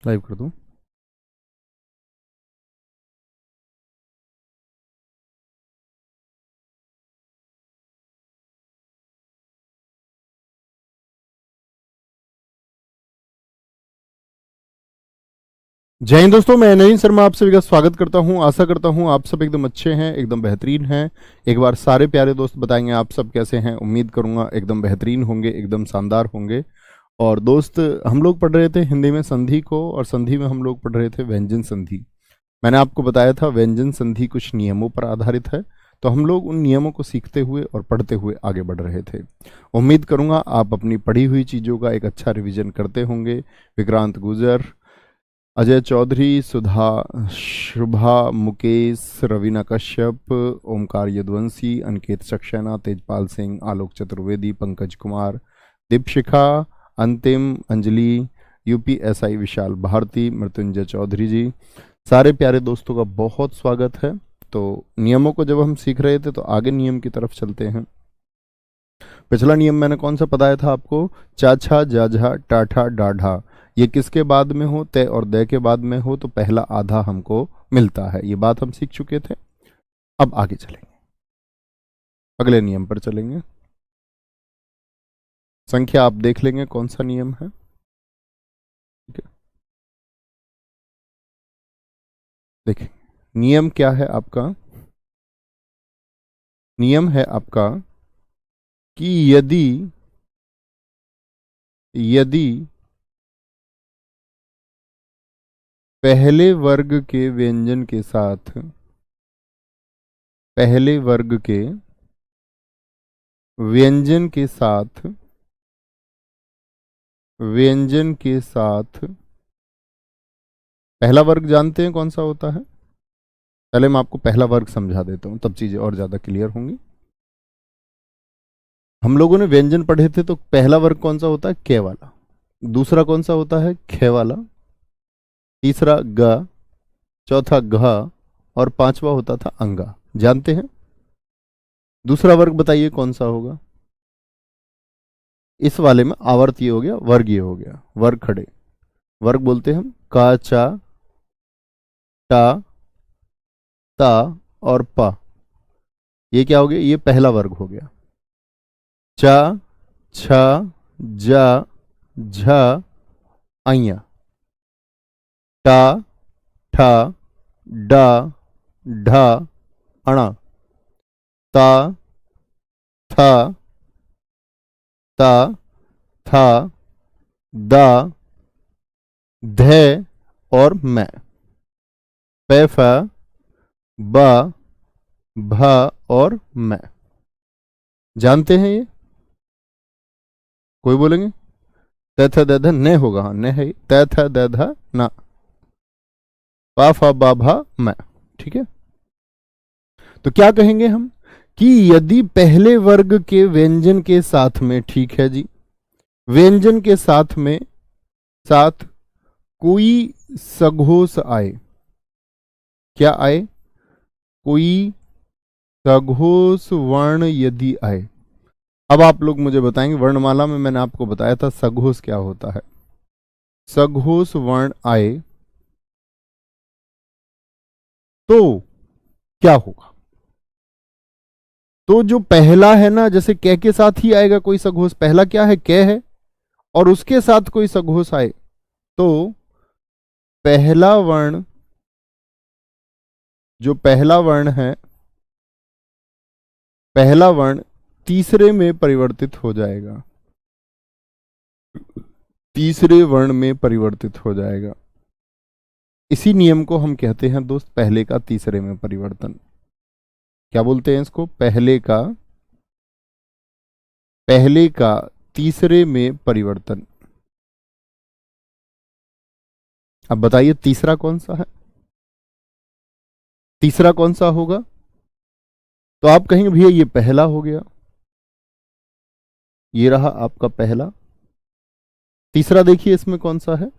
Live कर दूं। जय हिंद दोस्तों, मैं नवीन शर्मा आप सभी का स्वागत करता हूं। आशा करता हूं आप सब एकदम अच्छे हैं, एकदम बेहतरीन हैं। एक बार सारे प्यारे दोस्त बताएंगे आप सब कैसे हैं। उम्मीद करूंगा एकदम बेहतरीन होंगे, एकदम शानदार होंगे। और दोस्त, हम लोग पढ़ रहे थे हिंदी में संधि को, और संधि में हम लोग पढ़ रहे थे व्यंजन संधि। मैंने आपको बताया था व्यंजन संधि कुछ नियमों पर आधारित है, तो हम लोग उन नियमों को सीखते हुए और पढ़ते हुए आगे बढ़ रहे थे। उम्मीद करूंगा आप अपनी पढ़ी हुई चीज़ों का एक अच्छा रिवीजन करते होंगे। विक्रांत गुजर, अजय चौधरी, सुधा, शुभा, मुकेश, रवीना कश्यप, ओमकार यदुवंशी, अनिकेत सक्सेना, तेजपाल सिंह, आलोक चतुर्वेदी, पंकज कुमार, दीपशिखा, अंतिम, अंजलि, यूपीएसआई विशाल भारती, मृत्युंजय चौधरी जी, सारे प्यारे दोस्तों का बहुत स्वागत है। तो नियमों को जब हम सीख रहे थे तो आगे नियम की तरफ चलते हैं। पिछला नियम मैंने कौन सा बताया था आपको? चाछा, जाझा, टाठा, डाढ़ा। ये किसके बाद में हो? तय और दय के बाद में हो तो पहला आधा हमको मिलता है। ये बात हम सीख चुके थे। अब आगे चलेंगे, अगले नियम पर चलेंगे। संख्या आप देख लेंगे कौन सा नियम है। ठीक है, देखिए नियम क्या है आपका। नियम है आपका कि यदि यदि पहले वर्ग के व्यंजन के साथ पहले वर्ग के व्यंजन के साथ व्यंजन के साथ पहला वर्ग जानते हैं कौन सा होता है? पहले मैं आपको पहला वर्ग समझा देता हूं, तब चीजें और ज्यादा क्लियर होंगी। हम लोगों ने व्यंजन पढ़े थे तो पहला वर्ग कौन सा होता है? क वाला। दूसरा कौन सा होता है? ख वाला। तीसरा ग, चौथा घ, और पांचवा होता था अंगा। जानते हैं? दूसरा वर्ग बताइए कौन सा होगा? इस वाले में आवर्त ये हो गया, वर्ग ये हो गया। वर्ग खड़े वर्ग बोलते हैं हम का, चा, टा, ता और पा। ये क्या हो गया? ये पहला वर्ग हो गया। चा, छ, जा, झ, अइया। टा, ठा, डा, ढा, अणा। ता, था, ता, था, दा, धे और मैं। पे, फ, बा, भा और मैं। जानते हैं ये? कोई बोलेंगे त थ द ध न होगा। हाँ, न है। त थ द ध ना। पा, फा, बा, भा, मैं। ठीक है, तो क्या कहेंगे हम कि यदि पहले वर्ग के व्यंजन के साथ में, ठीक है जी, व्यंजन के साथ कोई सघोष आए। क्या आए? कोई सघोष वर्ण यदि आए। अब आप लोग मुझे बताएंगे, वर्णमाला में मैंने आपको बताया था सघोष क्या होता है। सघोष वर्ण आए तो क्या होगा? तो जो पहला है ना, जैसे क के साथ ही आएगा कोई सघोष। पहला क्या है? क है, और उसके साथ कोई सघोष आए तो पहला वर्ण, जो पहला वर्ण है, पहला वर्ण तीसरे में परिवर्तित हो जाएगा। तीसरे वर्ण में परिवर्तित हो जाएगा। इसी नियम को हम कहते हैं दोस्त पहले का तीसरे में परिवर्तन। क्या बोलते हैं इसको? पहले का तीसरे में परिवर्तन। अब बताइए तीसरा कौन सा है? तीसरा कौन सा होगा? तो आप कहेंगे भैया ये पहला हो गया, ये रहा आपका पहला। तीसरा देखिए इसमें कौन सा है?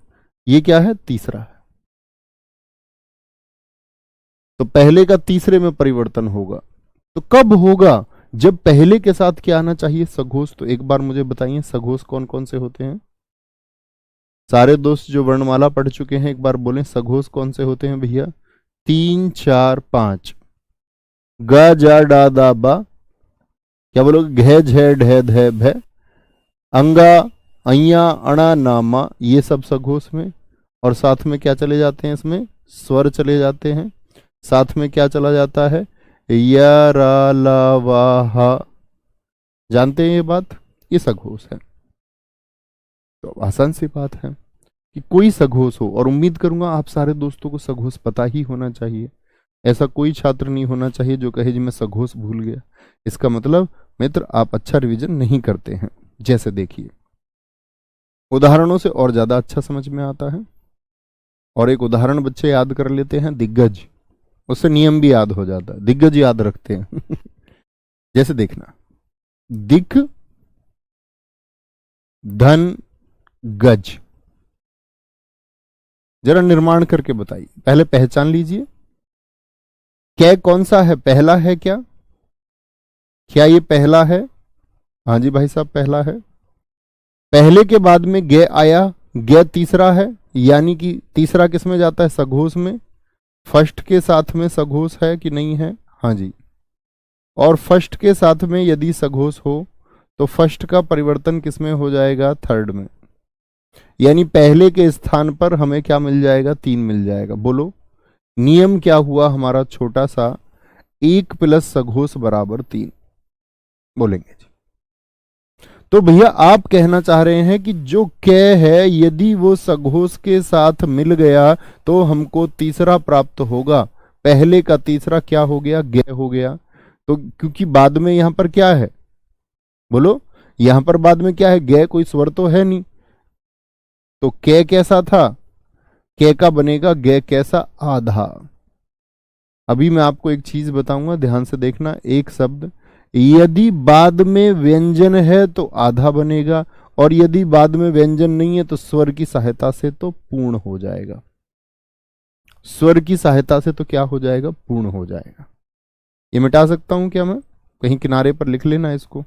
ये क्या है? तीसरा है। तो पहले का तीसरे में परिवर्तन होगा तो कब होगा? जब पहले के साथ क्या आना चाहिए? सघोष। तो एक बार मुझे बताइए सघोष कौन कौन से होते हैं? सारे दोस्त जो वर्णमाला पढ़ चुके हैं एक बार बोलें सघोष कौन से होते हैं भैया? 3 4 5। ग जा डा दा बा, क्या बोलोगे? घे झे ढे धे भे, अंगा अया अणा नामा, ये सब सघोष में। और साथ में क्या चले जाते हैं? इसमें स्वर चले जाते हैं। साथ में क्या चला जाता है? या रा ला वा हा। जानते हैं ये बात? ये सघोष है। तो आसान सी बात है कि कोई सघोष हो, और उम्मीद करूंगा आप सारे दोस्तों को सघोष पता ही होना चाहिए। ऐसा कोई छात्र नहीं होना चाहिए जो कहे जी मैं सघोष भूल गया। इसका मतलब मित्र आप अच्छा रिवीजन नहीं करते हैं। जैसे देखिए, उदाहरणों से और ज्यादा अच्छा समझ में आता है। और एक उदाहरण बच्चे याद कर लेते हैं, दिग्गज, उससे नियम भी याद हो जाता है। दिग्गज याद रखते हैं जैसे देखना, दिक धन गज, जरा निर्माण करके बताइए। पहले पहचान लीजिए, कै कौन सा है? पहला है क्या? क्या ये पहला है? हाँ जी भाई साहब, पहला है। पहले के बाद में गे आया, गे तीसरा है, यानी कि तीसरा किस में जाता है? सघोष में। फर्स्ट के साथ में सघोष है कि नहीं है? हाँ जी। और फर्स्ट के साथ में यदि सघोष हो तो फर्स्ट का परिवर्तन किस में हो जाएगा? थर्ड में। यानी पहले के स्थान पर हमें क्या मिल जाएगा? 3 मिल जाएगा। बोलो नियम क्या हुआ हमारा छोटा सा? 1 प्लस सघोष बराबर 3। बोलेंगे जी। तो भैया आप कहना चाह रहे हैं कि जो कै है यदि वो सघोष के साथ मिल गया तो हमको तीसरा प्राप्त होगा। पहले का तीसरा क्या हो गया? गे हो गया। तो क्योंकि बाद में यहां पर क्या है? बोलो यहां पर बाद में क्या है? गे, कोई स्वर तो है नहीं। तो कै कैसा था? कै का बनेगा गे कैसा? आधा। अभी मैं आपको एक चीज बताऊंगा, ध्यान से देखना। एक शब्द यदि बाद में व्यंजन है तो आधा बनेगा, और यदि बाद में व्यंजन नहीं है तो स्वर की सहायता से तो पूर्ण हो जाएगा। स्वर की सहायता से तो क्या हो जाएगा? पूर्ण हो जाएगा। ये मिटा सकता हूं क्या मैं? कहीं किनारे पर लिख लेना इसको।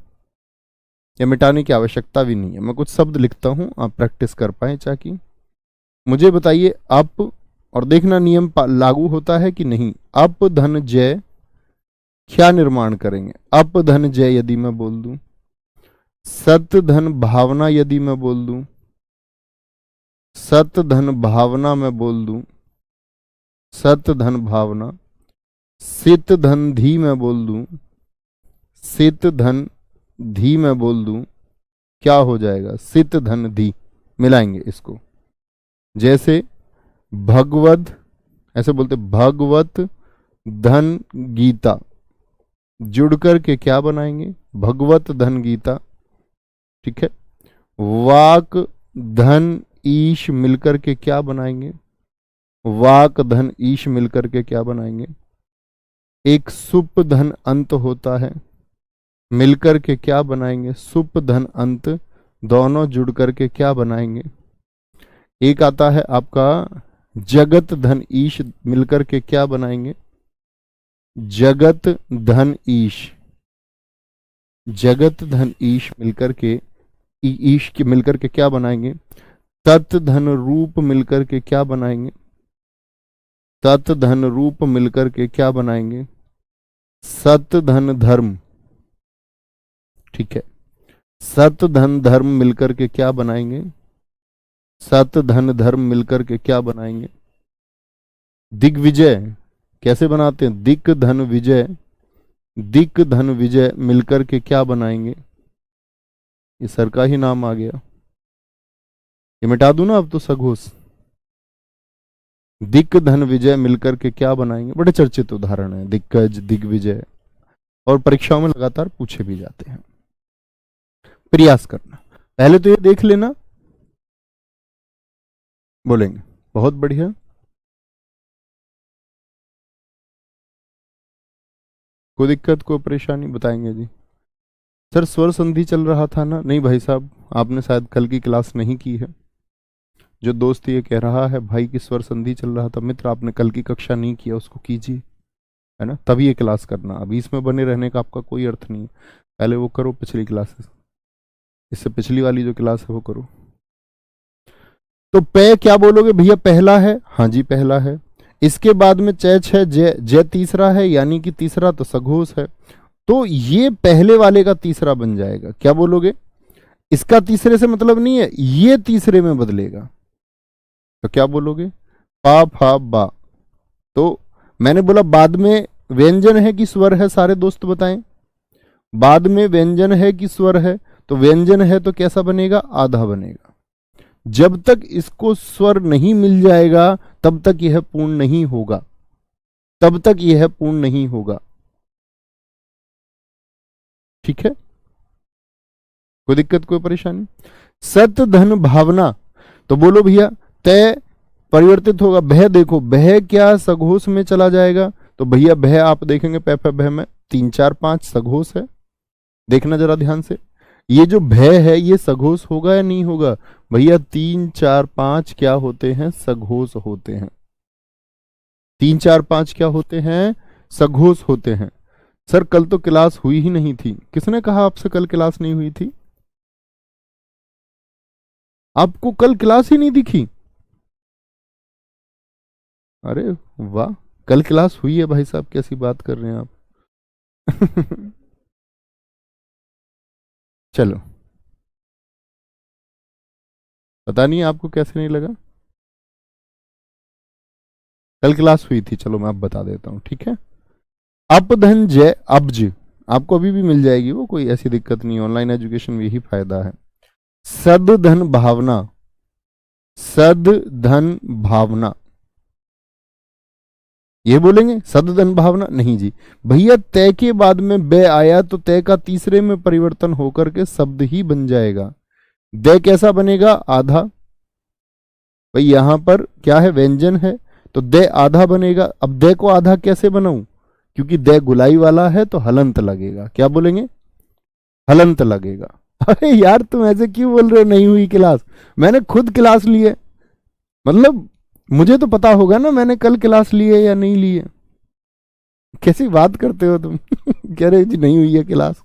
या मिटाने की आवश्यकता भी नहीं है, मैं कुछ शब्द लिखता हूं, आप प्रैक्टिस कर पाए। ताकि मुझे बताइए अप, और देखना नियम लागू होता है कि नहीं। अप धन जय, क्या निर्माण करेंगे? अप धन जय यदि मैं बोल दूं, सत धन भावना यदि मैं बोल दूं, सत धन भावना मैं बोल दूं, सत धन भावना, सित धन धी मैं बोल दूं, सित धन धी मैं बोल दूं, क्या हो जाएगा? सित धन धी। मिलाएंगे इसको। जैसे भगवत, ऐसे बोलते भगवत धन गीता, जुड़ करके क्या बनाएंगे? भगवत धन गीता। ठीक है। वाक धन ईश मिलकर के क्या बनाएंगे? वाक धन ईश मिलकर के क्या बनाएंगे? एक सुप धन अंत होता है, मिलकर के क्या बनाएंगे? सुप धन अंत, दोनों जुड़ करके क्या बनाएंगे? एक आता है आपका जगत धन ईश, मिलकर के क्या बनाएंगे? जगत धन ईश। जगत धन ईश मिलकर के, ईश के मिलकर के क्या बनाएंगे? तत् धन रूप मिलकर के क्या बनाएंगे? तत् धन रूप मिलकर के क्या बनाएंगे? सत धन धर्म। ठीक है। सत धन धर्म मिलकर के क्या बनाएंगे? सत धन धर्म मिलकर के क्या बनाएंगे? दिग्विजय। कैसे बनाते हैं? दिक धन विजय, दिक धन विजय मिलकर के क्या बनाएंगे? ये सर का ही नाम आ गया। ये मिटा दूं ना अब तो सघोष। दिक धन विजय मिलकर के क्या बनाएंगे? बड़े चर्चित उदाहरण है दिग्गज, दिग्विजय, और परीक्षाओं में लगातार पूछे भी जाते हैं। प्रयास करना, पहले तो ये देख लेना। बोलेंगे बहुत बढ़िया। कोई दिक्कत, कोई परेशानी? बताएंगे जी। सर स्वर संधि चल रहा था ना? नहीं भाई साहब, आपने शायद कल की क्लास नहीं की है। जो दोस्त ये कह रहा है भाई की स्वर संधि चल रहा था, मित्र आपने कल की कक्षा नहीं किया, उसको कीजिए, है ना, तभी ये क्लास करना। अभी इसमें बने रहने का आपका कोई अर्थ नहीं है। पहले वो करो पिछली क्लासेस, इससे पिछली वाली जो क्लास है वो करो। तो पे क्या बोलोगे भैया, पहला है, हाँ जी पहला है। इसके बाद में चैच है, जय, जय तीसरा है, यानी कि तीसरा तो सघोष है। तो ये पहले वाले का तीसरा बन जाएगा। क्या बोलोगे, इसका तीसरे से मतलब नहीं है, ये तीसरे में बदलेगा। तो क्या बोलोगे, पा फा बा। तो मैंने बोला बाद में व्यंजन है कि स्वर है, सारे दोस्त बताएं। बाद में व्यंजन है कि स्वर है, तो व्यंजन है तो कैसा बनेगा, आधा बनेगा। जब तक इसको स्वर नहीं मिल जाएगा तब तक यह पूर्ण नहीं होगा, तब तक यह पूर्ण नहीं होगा। ठीक है, कोई दिक्कत, कोई परेशानी। सत धन भावना, तो बोलो भैया तय परिवर्तित होगा। भय देखो, भय क्या सघोष में चला जाएगा, तो भैया भय आप देखेंगे भय में 3 4 5 सघोष है। देखना जरा ध्यान से, ये जो भय है ये सघोष होगा या नहीं होगा, भैया 3 4 5 क्या होते हैं, सघोष होते हैं। 3 4 5 क्या होते हैं, सघोष होते हैं। सर कल तो क्लास हुई ही नहीं थी, किसने कहा आपसे कल क्लास नहीं हुई थी, आपको कल क्लास ही नहीं दिखी। अरे वाह, कल क्लास हुई है भाई साहब, कैसी बात कर रहे हैं आप। चलो, पता नहीं आपको कैसे नहीं लगा, कल क्लास हुई थी। चलो मैं अब बता देता हूं, ठीक है। अपधन जय अब्ज, आपको अभी भी मिल जाएगी वो, कोई ऐसी दिक्कत नहीं, ऑनलाइन एजुकेशन में यही फायदा है। सद धन भावना, सद धन भावना, ये बोलेंगे सद धन भावना, नहीं जी भैया, तय के बाद में बे आया तो तय का तीसरे में परिवर्तन होकर के शब्द ही बन जाएगा। दे कैसा बनेगा, आधा। भाई यहां पर क्या है, व्यंजन है, तो दे आधा बनेगा। अब दे को आधा कैसे बनाऊं, क्योंकि दे गुलाई वाला है तो हलंत लगेगा। क्या बोलेंगे, हलंत लगेगा। अरे यार तुम ऐसे क्यों बोल रहे हो, नहीं हुई क्लास, मैंने खुद क्लास ली है, मतलब मुझे तो पता होगा ना मैंने कल क्लास ली है या नहीं ली है। कैसी बात करते हो तुम। कह रहे जी नहीं हुई है क्लास,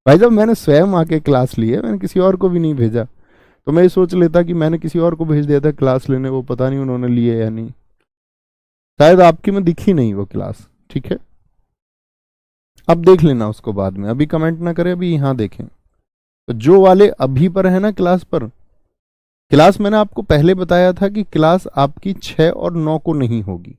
भाई साहब मैंने स्वयं आके क्लास ली है, मैंने किसी और को भी नहीं भेजा। तो मैं ये सोच लेता कि मैंने किसी और को भेज दिया था क्लास लेने, वो पता नहीं उन्होंने ली है या नहीं, शायद आपकी में दिखी नहीं वो क्लास। ठीक है, अब देख लेना उसको बाद में, अभी कमेंट ना करें, अभी यहां देखें। तो जो वाले अभी पर है ना क्लास पर, क्लास मैंने आपको पहले बताया था कि क्लास आपकी 6 और 9 को नहीं होगी,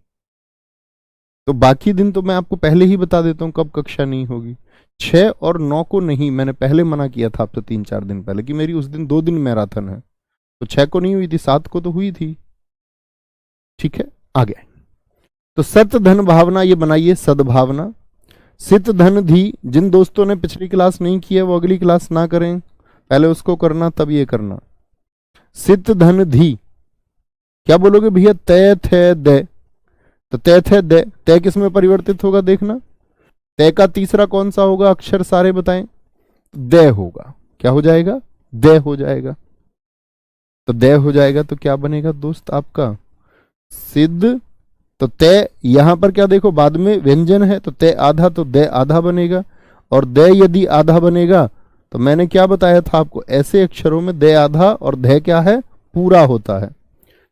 तो बाकी दिन तो मैं आपको पहले ही बता देता हूं कब कक्षा नहीं होगी। 6 और 9 को नहीं, मैंने पहले मना किया था आपसे 3 4 दिन पहले कि मेरी उस दिन 2 दिन मैराथन है, तो 6 को नहीं हुई थी, 7 को तो हुई थी। ठीक है, आगे। तो सत धन भावना ये बनाइए सद्भावना। सित धन धी, जिन दोस्तों ने पिछली क्लास नहीं की है वो अगली क्लास ना करें, पहले उसको करना तब ये करना। सित धन धी क्या बोलोगे भैया, तय थे दे, तो तय थे दे, तय किस में परिवर्तित होगा देखना, तय का तीसरा कौन सा होगा अक्षर, सारे बताएं। दे होगा, क्या हो जाएगा, दे हो जाएगा। तो दे हो जाएगा तो क्या बनेगा दोस्त आपका, सिद्ध। तो तय यहां पर क्या देखो, बाद में व्यंजन है तो तय आधा, तो दे आधा बनेगा। और दे यदि आधा बनेगा तो मैंने क्या बताया था आपको, ऐसे अक्षरों में दे आधा और दे क्या है, पूरा होता है।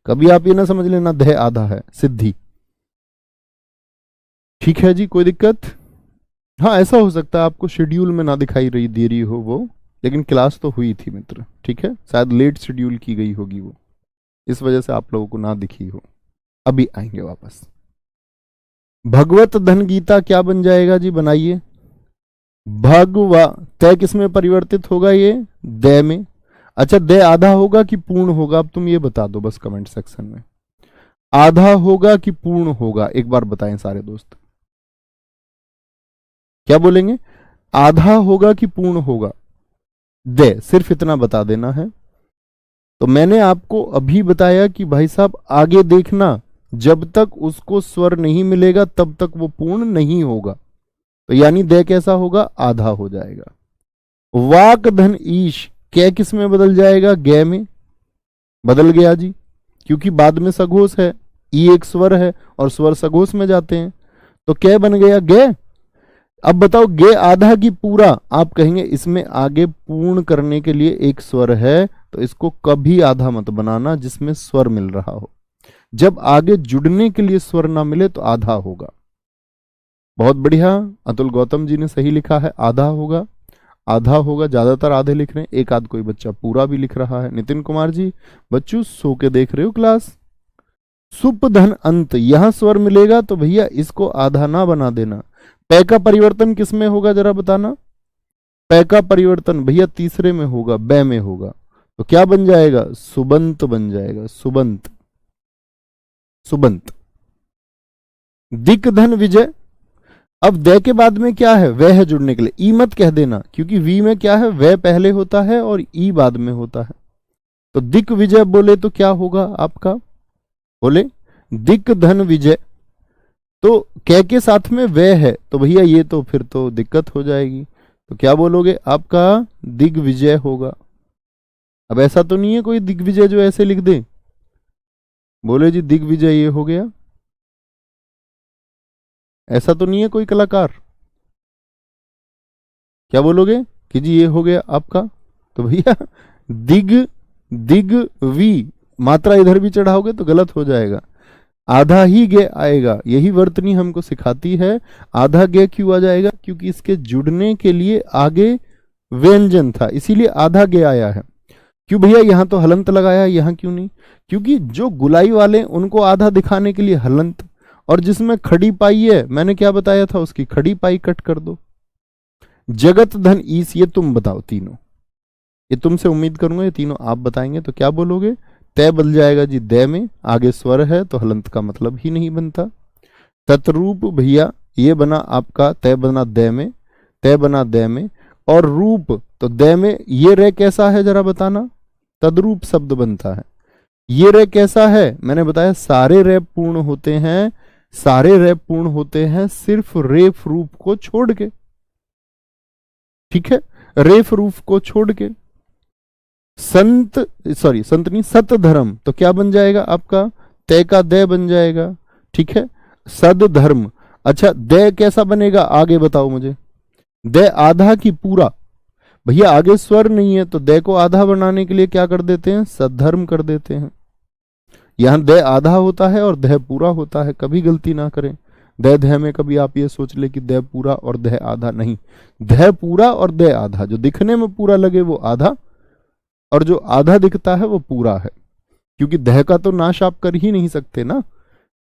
कभी आप ये ना समझ लेना दे आधा है, सिद्धि। ठीक है जी, कोई दिक्कत। हाँ ऐसा हो सकता है आपको शेड्यूल में ना दिखाई रही दे रही हो वो, लेकिन क्लास तो हुई थी मित्र। ठीक है, शायद लेट शेड्यूल की गई होगी वो, इस वजह से आप लोगों को ना दिखी हो। अभी आएंगे वापस। भगवत धन गीता क्या बन जाएगा जी, बनाइए। भगवा, तय किस में परिवर्तित होगा, ये दे में। अच्छा दे आधा होगा कि पूर्ण होगा, अब तुम ये बता दो बस कमेंट सेक्शन में, आधा होगा कि पूर्ण होगा, एक बार बताएं सारे दोस्त, क्या बोलेंगे, आधा होगा कि पूर्ण होगा। दे सिर्फ इतना बता देना है। तो मैंने आपको अभी बताया कि भाई साहब आगे देखना, जब तक उसको स्वर नहीं मिलेगा तब तक वो पूर्ण नहीं होगा। तो यानी दे कैसा होगा, आधा हो जाएगा। वाक धन ईश, कै किस में बदल जाएगा, गे में बदल गया जी, क्योंकि बाद में सघोष है, ई एक स्वर है और स्वर सघोष में जाते हैं, तो कै बन गया गे। अब बताओ गे आधा की पूरा, आप कहेंगे इसमें आगे पूर्ण करने के लिए एक स्वर है, तो इसको कभी आधा मत बनाना जिसमें स्वर मिल रहा हो। जब आगे जुड़ने के लिए स्वर ना मिले तो आधा होगा। बहुत बढ़िया, अतुल गौतम जी ने सही लिखा है, आधा होगा, आधा होगा। ज्यादातर आधे लिख रहे हैं, एक आध कोई बच्चा पूरा भी लिख रहा है। नितिन कुमार जी, बच्चों सो के देख रहे हो क्लास। सुप धन अंत, यहां स्वर मिलेगा तो भैया इसको आधा ना बना देना। पै का परिवर्तन किस में होगा जरा बताना। पै का परिवर्तन भैया तीसरे में होगा, बै में होगा। तो क्या बन जाएगा, सुबंत बन जाएगा, सुबंत, सुबंत। दिक धन विजय, अब दे के बाद में क्या है, वह है जुड़ने के लिए, ई मत कह देना, क्योंकि वी में क्या है, वह पहले होता है और ई बाद में होता है। तो दिक विजय बोले तो क्या होगा आपका, बोले दिक धन विजय। तो कै के साथ में वह है तो भैया ये तो फिर तो दिक्कत हो जाएगी। तो क्या बोलोगे, आपका दिग्विजय होगा। अब ऐसा तो नहीं है कोई दिग्विजय जो ऐसे लिख दे, बोले जी दिग्विजय ये हो गया, ऐसा तो नहीं है कोई कलाकार। क्या बोलोगे कि जी ये हो गया आपका, तो भैया दिग, दिग वी, मात्रा इधर भी चढ़ाओगे तो गलत हो जाएगा, आधा ही गे आएगा। यही वर्तनी हमको सिखाती है। आधा गे क्यों आ जाएगा, क्योंकि इसके जुड़ने के लिए आगे व्यंजन था, इसीलिए आधा गे आया है। क्यों भैया यहां तो हलंत लगाया है, यहां क्यों नहीं, क्योंकि जो गुलाई वाले उनको आधा दिखाने के लिए हलंत, और जिसमें खड़ी पाई है मैंने क्या बताया था, उसकी खड़ी पाई कट कर दो। जगत धन ईस, ये तुम बताओ तीनों, ये तुमसे उम्मीद करूंगा ये तीनों आप बताएंगे। तो क्या बोलोगे, तय बदल जाएगा जी दे में, आगे स्वर है तो हलंत का मतलब ही नहीं बनता। तत्रूप भैया ये बना आपका, तय बना दे में, तय बना दे में, और रूप तो दे में, ये रे कैसा है जरा बताना, तद्रूप शब्द बनता है। ये रे कैसा है, मैंने बताया सारे रे पूर्ण होते हैं, सारे रे पूर्ण होते हैं सिर्फ रेफ रूप को छोड़ के, ठीक है, रेफ रूप को छोड़ के। संत, सॉरी संत नहीं, सत धर्म, तो क्या बन जाएगा आपका, तय का दय बन जाएगा, ठीक है, सद धर्म। अच्छा दय कैसा बनेगा आगे बताओ मुझे, दय आधा की पूरा, भैया आगे स्वर नहीं है तो दय को आधा बनाने के लिए क्या कर देते हैं, सद्धर्म कर देते हैं। यहां दय आधा होता है और दय पूरा होता है, कभी गलती ना करें। दय दय में कभी आप ये सोच ले कि दय पूरा और दय आधा, नहीं, दय पूरा और दय आधा। जो दिखने में पूरा लगे वो आधा, और जो आधा दिखता है वो पूरा है, क्योंकि दह का तो नाश आप कर ही नहीं सकते ना।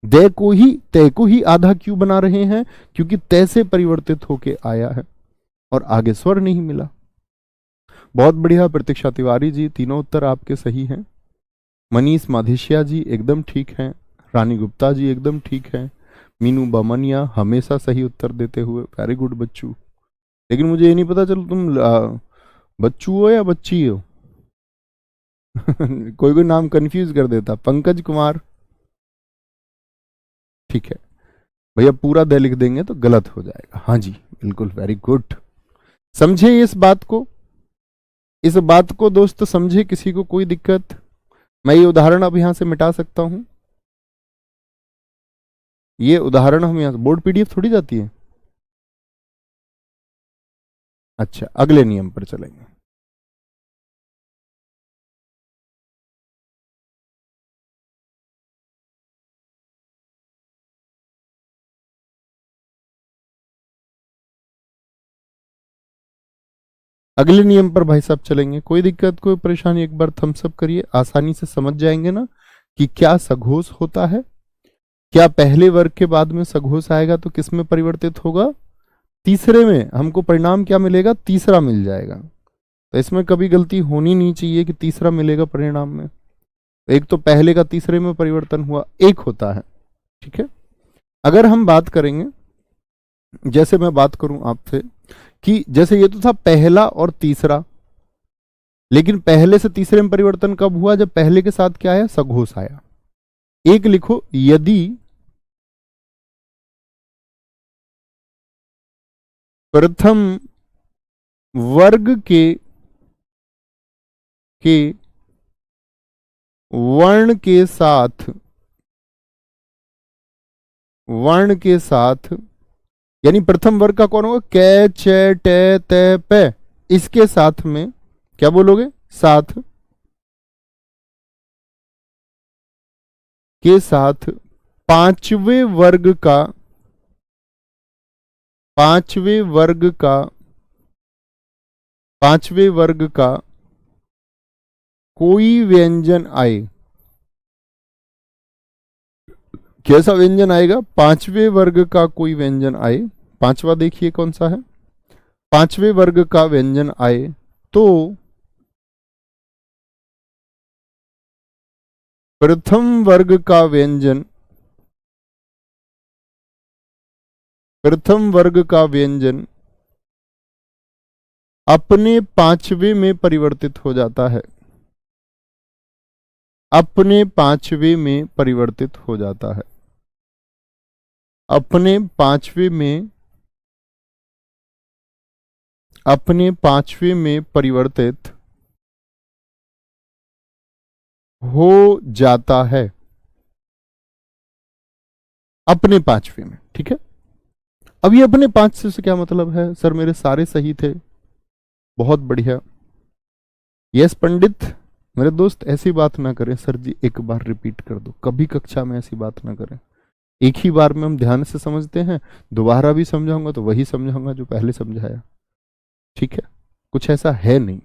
दय को ही, तय को ही आधा क्यों बना रहे हैं, क्योंकि तय से परिवर्तित होके आया है और आगे स्वर नहीं मिला। बहुत बढ़िया प्रतीक्षा तिवारी जी, तीनों उत्तर आपके सही हैं। मनीष माधेशिया जी एकदम ठीक हैं, रानी गुप्ता जी एकदम ठीक हैं, मीनू बामनिया हमेशा सही उत्तर देते हुए, वेरी गुड बच्चू। लेकिन मुझे ये नहीं पता चलो तुम बच्चू हो या बच्ची हो कोई कोई नाम कंफ्यूज कर देता। पंकज कुमार, ठीक है भैया, पूरा दे लिख देंगे तो गलत हो जाएगा। हाँ जी बिल्कुल, वेरी गुड। समझे इस बात को, इस बात को दोस्त समझे, किसी को कोई दिक्कत। मैं ये उदाहरण अब यहां से मिटा सकता हूं, ये उदाहरण हम यहां, बोर्ड पीडीएफ थोड़ी जाती है। अच्छा अगले नियम पर चलेंगे। अगले नियम पर भाई साहब चलेंगे, कोई दिक्कत कोई परेशानी, एक बार थम्स अप करिए, आसानी से समझ जाएंगे ना कि क्या सघोष होता है। क्या पहले वर्ग के बाद में सघोष आएगा तो किस में परिवर्तित होगा, तीसरे में। हमको परिणाम क्या मिलेगा, तीसरा मिल जाएगा। तो इसमें कभी गलती होनी नहीं चाहिए कि तीसरा मिलेगा परिणाम में। एक तो पहले का तीसरे में परिवर्तन हुआ, एक होता है, ठीक है। अगर हम बात करेंगे, जैसे मैं बात करूं आपसे कि जैसे ये तो था पहला और तीसरा, लेकिन पहले से तीसरे में परिवर्तन कब हुआ, जब पहले के साथ क्या आया, सघोष आया। एक लिखो, यदि प्रथम वर्ग के वर्ण के साथ यानी प्रथम वर्ग का कौन होगा, कै च टे ते पे, इसके साथ में क्या बोलोगे, साथ, के साथ पांचवें वर्ग का पांचवें वर्ग का कोई व्यंजन आए। कैसा व्यंजन आएगा? पांचवें वर्ग का कोई व्यंजन आए। पांचवा देखिए कौन सा है। पांचवें वर्ग का व्यंजन आए तो प्रथम वर्ग का व्यंजन अपने पांचवें में परिवर्तित हो जाता है। अपने पांचवें में परिवर्तित हो जाता है। अपने पांचवें में परिवर्तित हो जाता है। अपने पांचवें में, ठीक है। अब ये अपने पांच से क्या मतलब है? सर मेरे सारे सही थे। बहुत बढ़िया। यस पंडित। मेरे दोस्त ऐसी बात ना करें सर जी, एक बार रिपीट कर दो। कभी कक्षा में ऐसी बात ना करें। एक ही बार में हम ध्यान से समझते हैं, दोबारा भी समझाऊंगा तो वही समझाऊंगा जो पहले समझाया, ठीक है। कुछ ऐसा है नहीं।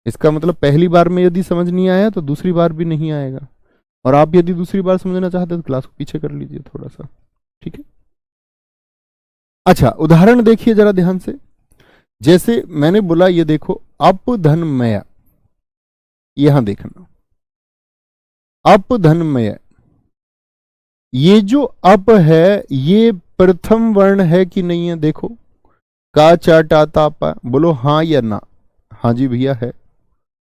इसका मतलब पहली बार में यदि समझ नहीं आया तो दूसरी बार भी नहीं आएगा। और आप यदि दूसरी बार समझना चाहते हैं तो क्लास को पीछे कर लीजिए थोड़ा सा, ठीक है। अच्छा, उदाहरण देखिए जरा ध्यान से। जैसे मैंने बोला, ये देखो अपधनमय, यहां देखना अपधनमय। ये जो अप है ये प्रथम वर्ण है कि नहीं है? देखो, का चा टा ता पा, बोलो हाँ या ना। हाँ जी भैया है,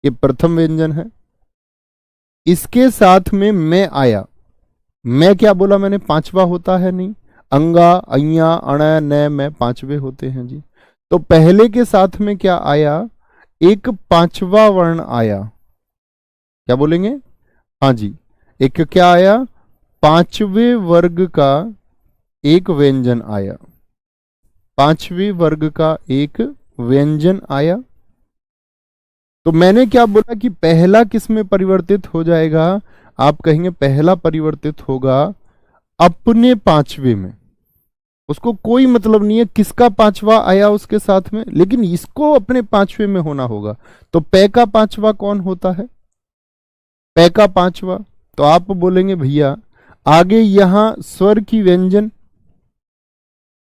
ये प्रथम व्यंजन है। इसके साथ में मैं आया। मैं क्या बोला मैंने? पांचवा होता है नहीं? अंगा, अय्या, अण, न, मैं पांचवे होते हैं जी। तो पहले के साथ में क्या आया? एक पांचवा वर्ण आया। क्या बोलेंगे? हाँ जी, एक क्या आया? पांचवें वर्ग का एक व्यंजन आया। पांचवें वर्ग का एक व्यंजन आया। तो मैंने क्या बोला कि पहला किस में परिवर्तित हो जाएगा? आप कहेंगे पहला परिवर्तित होगा अपने पांचवे में। उसको कोई मतलब नहीं है किसका पांचवा आया उसके साथ में, लेकिन इसको अपने पांचवे में होना होगा। तो पै का पांचवा कौन होता है? पै का पांचवा। तो आप बोलेंगे भैया आगे यहां स्वर की व्यंजन,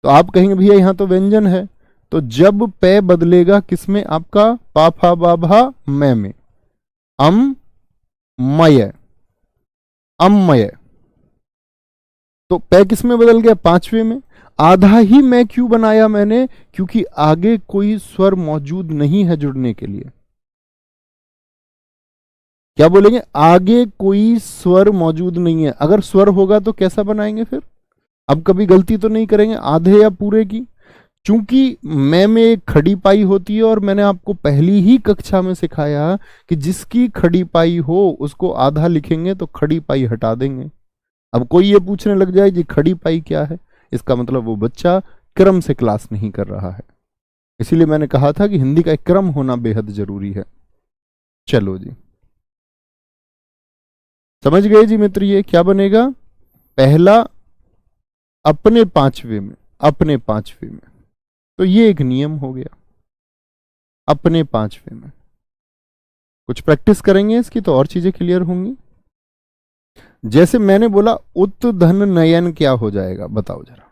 तो आप कहेंगे भैया यहां तो व्यंजन है। तो जब पै बदलेगा किसमें? आपका पा फा बा भा मै में, अममय, अममय। तो पै किसमें बदल गया? पांचवे में। आधा ही मैं क्यों बनाया मैंने? क्योंकि आगे कोई स्वर मौजूद नहीं है जुड़ने के लिए। क्या बोलेंगे? आगे कोई स्वर मौजूद नहीं है। अगर स्वर होगा तो कैसा बनाएंगे फिर? अब कभी गलती तो नहीं करेंगे आधे या पूरे की। चूंकि मैं में एक खड़ी पाई होती है, और मैंने आपको पहली ही कक्षा में सिखाया कि जिसकी खड़ी पाई हो उसको आधा लिखेंगे तो खड़ी पाई हटा देंगे। अब कोई ये पूछने लग जाए जी खड़ी पाई क्या है, इसका मतलब वो बच्चा क्रम से क्लास नहीं कर रहा है। इसीलिए मैंने कहा था कि हिंदी का एक क्रम होना बेहद जरूरी है। चलो जी, समझ गए जी मित्र? ये क्या बनेगा? पहला अपने पांचवे में, अपने पांचवे में। तो ये एक नियम हो गया, अपने पांचवे में। कुछ प्रैक्टिस करेंगे इसकी तो और चीजें क्लियर होंगी। जैसे मैंने बोला उत धन नयन क्या हो जाएगा? बताओ जरा।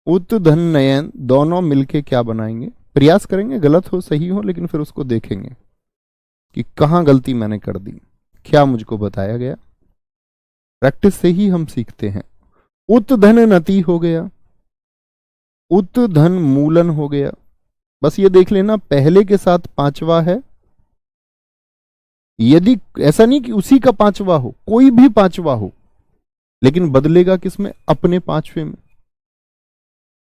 उत धन नयन दोनों मिलके क्या बनाएंगे? प्रयास करेंगे, गलत हो सही हो, लेकिन फिर उसको देखेंगे कि कहां गलती मैंने कर दी, क्या मुझको बताया गया। प्रैक्टिस से ही हम सीखते हैं। उत धन नति हो गया, उत धन मूलन हो गया। बस ये देख लेना पहले के साथ पांचवा है। यदि ऐसा नहीं कि उसी का पांचवा हो, कोई भी पांचवा हो, लेकिन बदलेगा किसमें? अपने पांचवे में,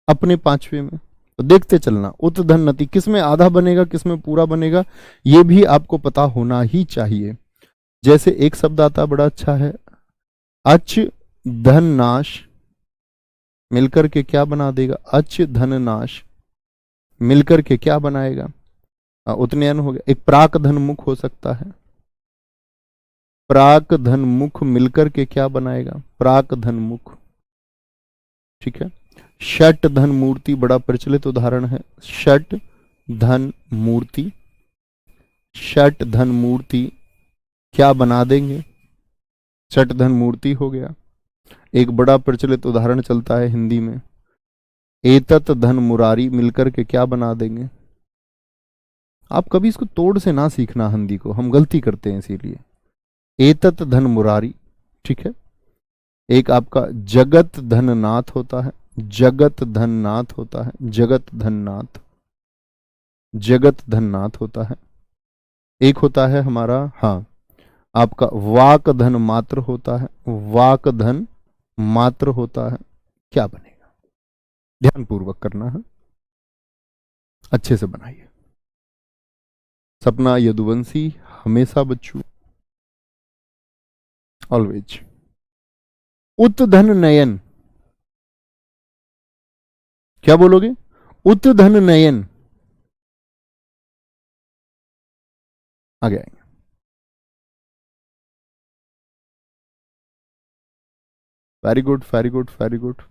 अपने पांचवे में। तो देखते चलना उत धन नति किसमें आधा बनेगा, किसमें पूरा बनेगा, यह भी आपको पता होना ही चाहिए। जैसे एक शब्द आता बड़ा अच्छा है, अच धन नाश, मिलकर के क्या बना देगा? अच धन नाश मिलकर के क्या बनाएगा? उतनयन हो गया। एक प्राक धन मुख हो सकता है, प्राक धन मुख मिलकर के क्या बनाएगा? प्राक धन मुख। ठीक है। षट धन मूर्ति बड़ा प्रचलित उदाहरण है। षट धन मूर्ति, षट धन मूर्ति क्या बना देंगे? षट धन मूर्ति हो गया। एक बड़ा प्रचलित उदाहरण चलता है हिंदी में, एतत धन मुरारी मिलकर के क्या बना देंगे? आप कभी इसको तोड़ से ना सीखना हिंदी को, हम गलती करते हैं इसीलिए। एतत धन मुरारी, ठीक है। एक आपका जगत धन नाथ होता है, जगत धन नाथ होता है, जगत धन नाथ, जगत धन नाथ होता है। एक होता है हमारा, हाँ, आपका वाक धन मात्र होता है, वाक धन मात्र होता है। क्या बनेगा? ध्यानपूर्वक करना है, अच्छे से बनाइए। सपना यदुवंशी, हमेशा बच्चों, ऑलवेज। उत धन नयन, क्या बोलोगे? उत धन नयन, आगे आएंगे। Very good, very good, very good.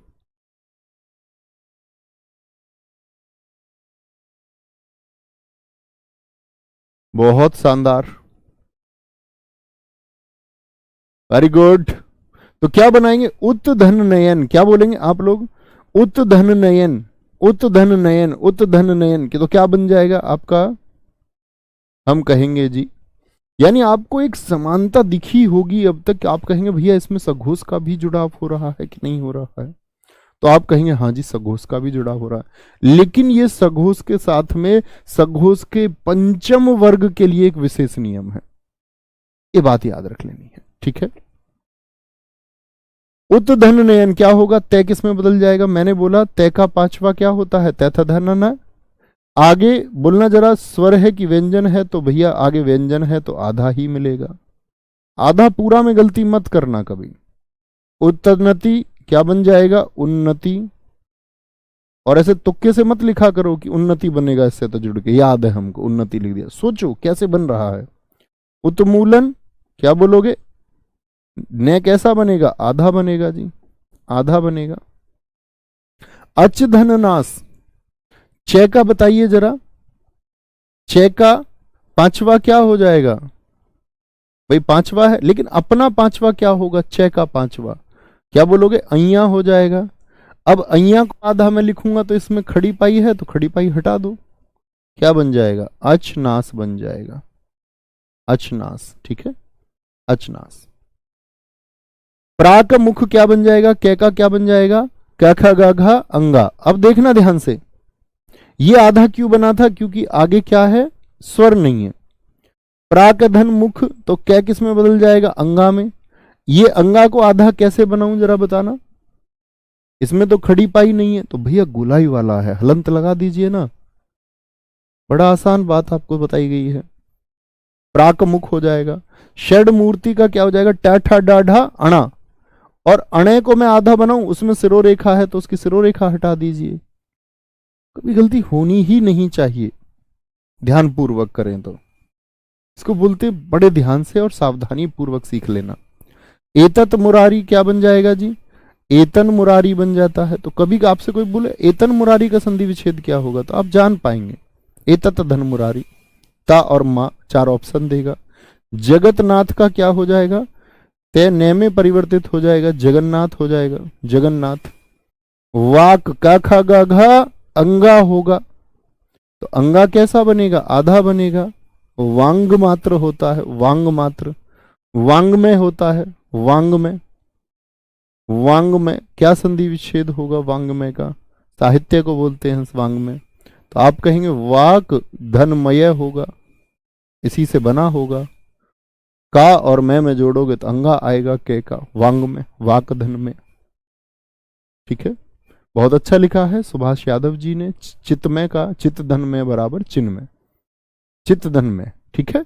बहुत शानदार, वेरी गुड। तो क्या बनाएंगे? उत धन नयन, क्या बोलेंगे आप लोग? उत धन नयन, उत धन नयन, उत धन नयन की तो क्या बन जाएगा आपका? हम कहेंगे जी, यानी आपको एक समानता दिखी होगी अब तक, आप कहेंगे भैया इसमें सघोष का भी जुड़ाव हो रहा है कि नहीं हो रहा है, तो आप कहेंगे हाँ जी सघोष का भी जुड़ाव हो रहा है। लेकिन ये सघोष के साथ में सघोष के पंचम वर्ग के लिए एक विशेष नियम है, ये बात याद रख लेनी है, ठीक है। उत धन नयन क्या होगा? तय किस में बदल जाएगा? मैंने बोला तय का पांचवा क्या होता है? तैथा धन न। आगे बोलना जरा, स्वर है कि व्यंजन है? तो भैया आगे व्यंजन है तो आधा ही मिलेगा, आधा पूरा में गलती मत करना कभी। उत्तनति क्या बन जाएगा? उन्नति। और ऐसे तुक्के से मत लिखा करो कि उन्नति बनेगा इससे तो जुड़ के, याद है हमको उन्नति लिख दिया, सोचो कैसे बन रहा है। उत्मूलन क्या बोलोगे? न कैसा बनेगा? आधा बनेगा जी, आधा बनेगा। अच धन नाश, च का बताइए जरा, च का पांचवा क्या हो जाएगा? भाई पांचवा है, लेकिन अपना पांचवा क्या होगा? च का पांचवा क्या बोलोगे? अइया हो जाएगा। अब अइया को आधा मैं लिखूंगा तो इसमें खड़ी पाई है तो खड़ी पाई हटा दो, क्या बन जाएगा? अचनाश बन जाएगा, अचनाश, ठीक है, अचनाश। प्राक मुख क्या बन जाएगा? कै का क्या बन जाएगा? क ख ग घ अंगा। अब देखना ध्यान से, ये आधा क्यों बना था? क्योंकि आगे क्या है? स्वर नहीं है। प्राक धन मुख तो कै किस में बदल जाएगा? अंगा में। ये अंगा को आधा कैसे बनाऊं जरा बताना? इसमें तो खड़ी पाई नहीं है, तो भैया गुलाई वाला है, हलंत लगा दीजिए ना, बड़ा आसान बात आपको बताई गई है। प्राक मुख हो जाएगा। षड मूर्ति का क्या हो जाएगा? टाठा डाढ़ा अणा, और अणे को मैं आधा बनाऊं, उसमें सिरोरेखा है तो उसकी सिरोरेखा हटा दीजिए। कभी गलती होनी ही नहीं चाहिए, ध्यान पूर्वक करें तो। इसको बोलते बड़े ध्यान से और सावधानी पूर्वक सीख लेना। एतत मुरारी क्या बन जाएगा जी? एतन मुरारी बन जाता है। तो कभी आपसे कोई बोले एतन मुरारी का संधि विच्छेद क्या होगा, तो आप जान पाएंगे। एतत धन मुरारी, ता और मा 4 ऑप्शन देगा। जगतनाथ का क्या हो जाएगा? तय न में परिवर्तित हो जाएगा, जगन्नाथ हो जाएगा, जगन्नाथ। वाक का खा गा घा अंगा होगा, तो अंगा कैसा बनेगा? आधा बनेगा। वांग मात्र होता है, वांग मात्र। वांग में होता है, वांग में। वांग में क्या संधि विच्छेद होगा? वांग में का साहित्य को बोलते हैं वांग में, तो आप कहेंगे वाक धनमय होगा, इसी से बना होगा। का और मैं जोड़ोगे तो अंगा आएगा के का, वांग में, वाक धन में, ठीक है। बहुत अच्छा लिखा है सुभाष यादव जी ने। चितमय का चित धन में बराबर चिन्ह में, चित धन में, ठीक है।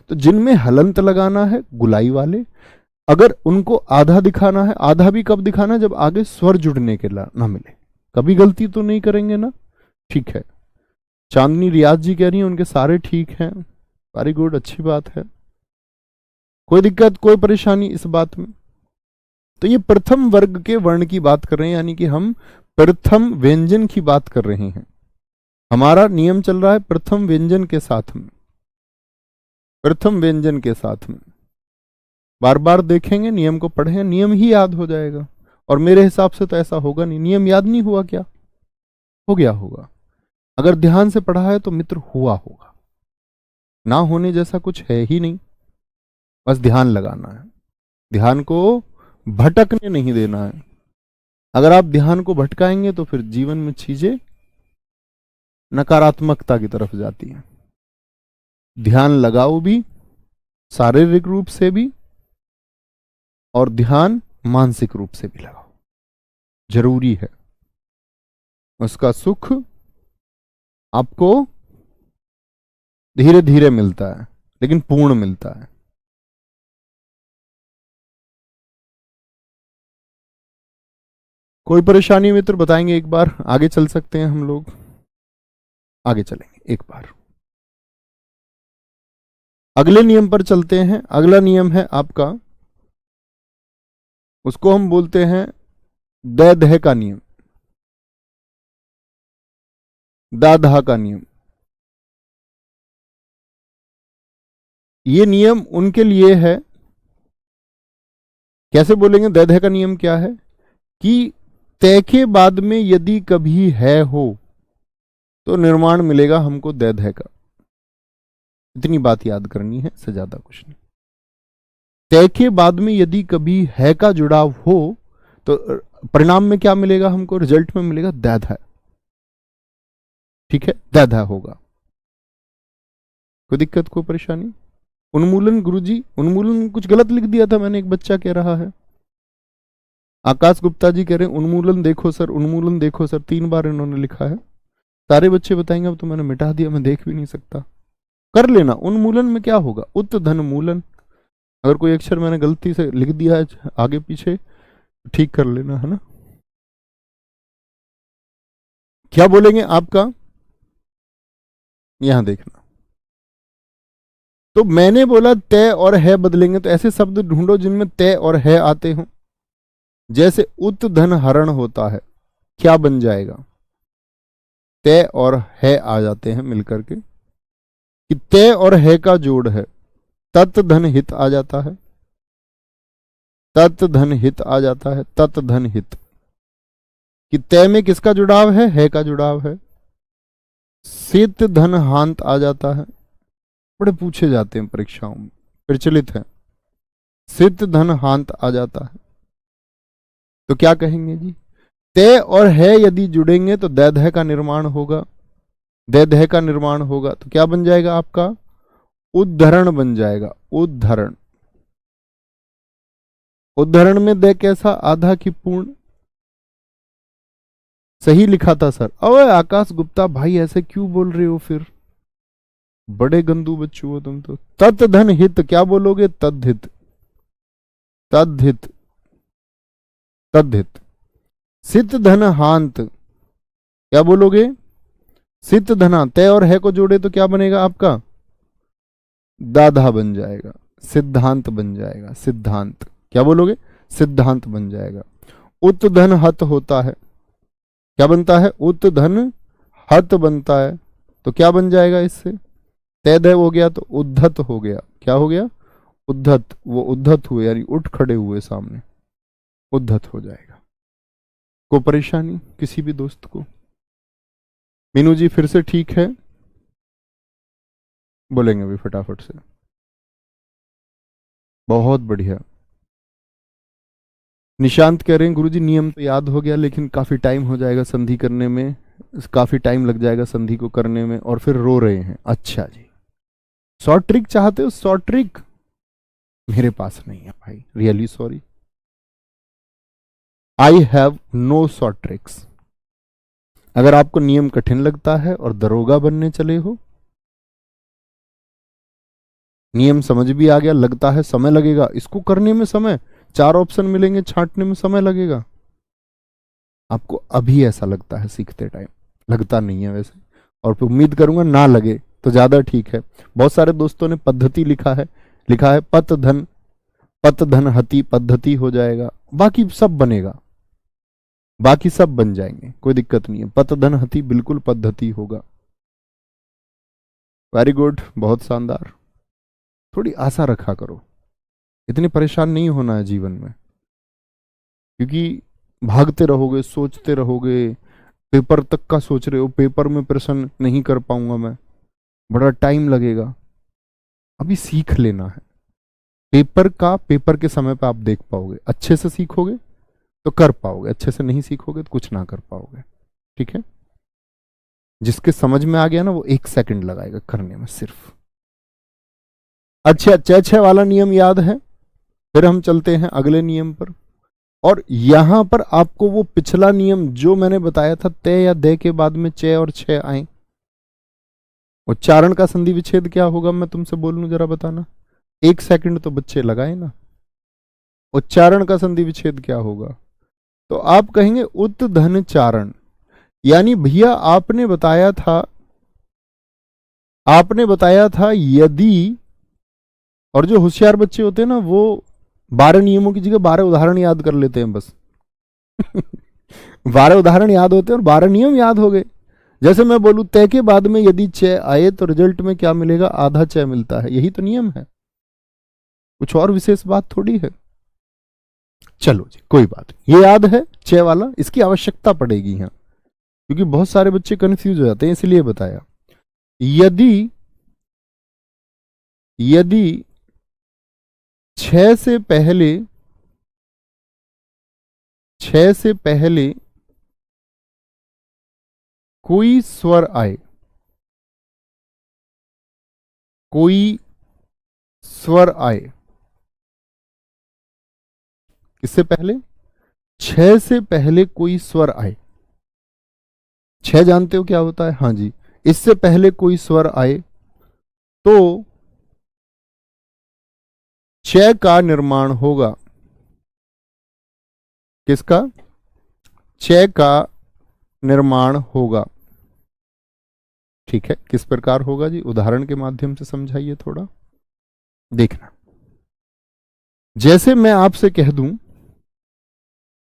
तो जिनमें हलंत लगाना है गुलाई वाले, अगर उनको आधा दिखाना है, आधा भी कब दिखाना है? जब आगे स्वर जुड़ने के ना मिले। कभी गलती तो नहीं करेंगे ना, ठीक है। चांदनी रियाज जी कह रही हैं उनके सारे ठीक हैं, वेरी गुड, अच्छी बात है। कोई दिक्कत, कोई परेशानी इस बात में? तो ये प्रथम वर्ग के वर्ण की बात कर रहे हैं, यानी कि हम प्रथम व्यंजन की बात कर रहे हैं। हमारा नियम चल रहा है प्रथम व्यंजन के साथ में, प्रथम व्यंजन के साथ में। बार बार देखेंगे, नियम को पढ़ेंगे, नियम ही याद हो जाएगा। और मेरे हिसाब से तो ऐसा होगा नहीं, नियम याद नहीं हुआ क्या? हो गया होगा। अगर ध्यान से पढ़ा है तो मित्र हुआ होगा, ना होने जैसा कुछ है ही नहीं। बस ध्यान लगाना है, ध्यान को भटकने नहीं देना है। अगर आप ध्यान को भटकाएंगे तो फिर जीवन में चीजें नकारात्मकता की तरफ जाती हैं। ध्यान लगाओ भी, शारीरिक रूप से भी, और ध्यान मानसिक रूप से भी लगाओ, जरूरी है। उसका सुख आपको धीरे धीरे मिलता है, लेकिन पूर्ण मिलता है। कोई परेशानी मित्र बताएंगे एक बार, आगे चल सकते हैं हम लोग, आगे चलेंगे एक बार। अगले नियम पर चलते हैं। अगला नियम है आपका, उसको हम बोलते हैं दैर्ध्य का नियम, दाधा का नियम। ये नियम उनके लिए है, कैसे बोलेंगे? दैर्ध्य का नियम क्या है कि तय के बाद में यदि कभी है हो तो निर्माण मिलेगा हमको दैर्ध्य का। इतनी बात याद करनी है, इससे ज्यादा कुछ नहीं। तय के बाद में यदि कभी है का जुड़ाव हो तो परिणाम में क्या मिलेगा हमको? रिजल्ट में मिलेगा दैर्ध्य। ठीक है, दैर्ध्य होगा। कोई दिक्कत, कोई परेशानी? उन्मूलन गुरुजी, उन्मूलन कुछ गलत लिख दिया था मैंने, एक बच्चा कह रहा है। आकाश गुप्ता जी कह रहे हैं उन्मूलन देखो सर, उन्मूलन देखो सर, 3 बार इन्होंने लिखा है। सारे बच्चे बताएंगे अब तो मैंने मिटा दिया, मैं देख भी नहीं सकता। कर लेना, उन्मूलन में क्या होगा? उत धन मूलन। अगर कोई अक्षर मैंने गलती से लिख दिया है आगे पीछे, ठीक कर लेना, है ना। क्या बोलेंगे आपका? यहां देखना। तो मैंने बोला तय और है बदलेंगे, तो ऐसे शब्द ढूंढो जिनमें तय और है आते हो। जैसे उत धन हरण होता है, क्या बन जाएगा? तय और है आ जाते हैं मिलकर के, कि तय और है का जोड़ है, तत् धन हित आ जाता है, तत् धन हित आ जाता है, तत् धन हित। कि तय में किसका जुड़ाव है का जुड़ाव है। सित धन हांत आ जाता है, बड़े पूछे जाते हैं परीक्षाओं में, प्रचलित है। सित धन हांत आ जाता है, तो क्या कहेंगे जी? तय और है यदि जुड़ेंगे तो दैर्ध्य का निर्माण होगा। दैर्ध्य का निर्माण होगा तो क्या बन जाएगा आपका? उद्धरण बन जाएगा, उद्धरण। उद्धरण में दे कैसा? आधा की पूर्ण। सही लिखा था सर। अरे आकाश गुप्ता भाई ऐसे क्यों बोल रहे हो फिर? बड़े गंदू बच्चे हो तुम तो। तत् धन हित क्या बोलोगे? तद्धित, तद्धित, तद्धित। सित धन हांत क्या बोलोगे? सित धना। तय और है को जोड़े तो क्या बनेगा आपका? दाधा बन जाएगा, सिद्धांत बन जाएगा। सिद्धांत क्या बोलोगे? सिद्धांत बन जाएगा। उत धन हत होता है, क्या बनता है? उत धन हत बनता है, तो क्या बन जाएगा इससे? तय हो गया तो उद्धत हो गया। क्या हो गया? उद्धत। वो उद्धत हुए यानी उठ खड़े हुए सामने, उद्धत हो जाएगा। को परेशानी किसी भी दोस्त को? मीनू जी फिर से ठीक है? बोलेंगे अभी फटाफट से। बहुत बढ़िया। निशांत कह रहे हैं गुरुजी नियम तो याद हो गया, लेकिन काफी टाइम हो जाएगा संधि करने में, काफी टाइम लग जाएगा संधि को करने में, और फिर रो रहे हैं। अच्छा जी, शॉर्ट ट्रिक चाहते हो? शॉर्ट ट्रिक मेरे पास नहीं है भाई, really sorry, I have no short tricks. अगर आपको नियम कठिन लगता है और दरोगा बनने चले हो, नियम समझ भी आ गया, लगता है समय लगेगा इसको करने में, समय 4 ऑप्शन मिलेंगे, छांटने में समय लगेगा, आपको अभी ऐसा लगता है सीखते टाइम, लगता नहीं है वैसे, और फिर उम्मीद करूंगा ना लगे तो ज्यादा ठीक है। बहुत सारे दोस्तों ने पद्धति लिखा है, लिखा है पत धन पत धन हति पद्धति हो जाएगा, बाकी सब बनेगा, बाकी सब बन जाएंगे, कोई दिक्कत नहीं है। पत धन हति बिल्कुल पद्धति होगा। वेरी गुड, बहुत शानदार। थोड़ी आशा रखा करो, इतने परेशान नहीं होना है जीवन में, क्योंकि भागते रहोगे, सोचते रहोगे, पेपर तक का सोच रहे हो, पेपर में प्रश्न नहीं कर पाऊंगा मैं, बड़ा टाइम लगेगा। अभी सीख लेना है पेपर का, पेपर के समय पे आप देख पाओगे, अच्छे से सीखोगे तो कर पाओगे, अच्छे से नहीं सीखोगे तो कुछ ना कर पाओगे। ठीक है, जिसके समझ में आ गया ना वो 1 सेकंड लगाएगा करने में सिर्फ। अच्छा, 6 वाला नियम याद है? फिर हम चलते हैं अगले नियम पर, और यहां पर आपको वो पिछला नियम जो मैंने बताया था, तय या दे के बाद में चे और छे आए, उच्चारण का संधि विच्छेद क्या होगा, मैं तुमसे बोल लूं जरा बताना। 1 सेकंड तो बच्चे लगाए ना। उच्चारण का संधि विच्छेद क्या होगा? तो आप कहेंगे उत धन चारण, यानी भैया आपने बताया था यदि, और जो होशियार बच्चे होते हैं ना वो 12 नियमों की जगह 12 उदाहरण याद कर लेते हैं बस। 12 उदाहरण याद होते हैं और 12 नियम याद हो गए। जैसे मैं बोलूं तय के बाद में यदि च आए तो रिजल्ट में क्या मिलेगा, आधा च मिलता है, यही तो नियम है, कुछ और विशेष बात थोड़ी है। चलो जी, कोई बात नहीं, ये याद है च वाला, इसकी आवश्यकता पड़ेगी यहां, क्योंकि बहुत सारे बच्चे कंफ्यूज हो जाते हैं, इसलिए बताया। यदि 6 से पहले कोई स्वर आए, किससे पहले? 6 से पहले कोई स्वर आए। 6 जानते हो क्या होता है? हाँ जी, इससे पहले कोई स्वर आए तो च का निर्माण होगा। किसका? च का निर्माण होगा। ठीक है, किस प्रकार होगा जी? उदाहरण के माध्यम से समझाइए थोड़ा, देखना। जैसे मैं आपसे कह दूं,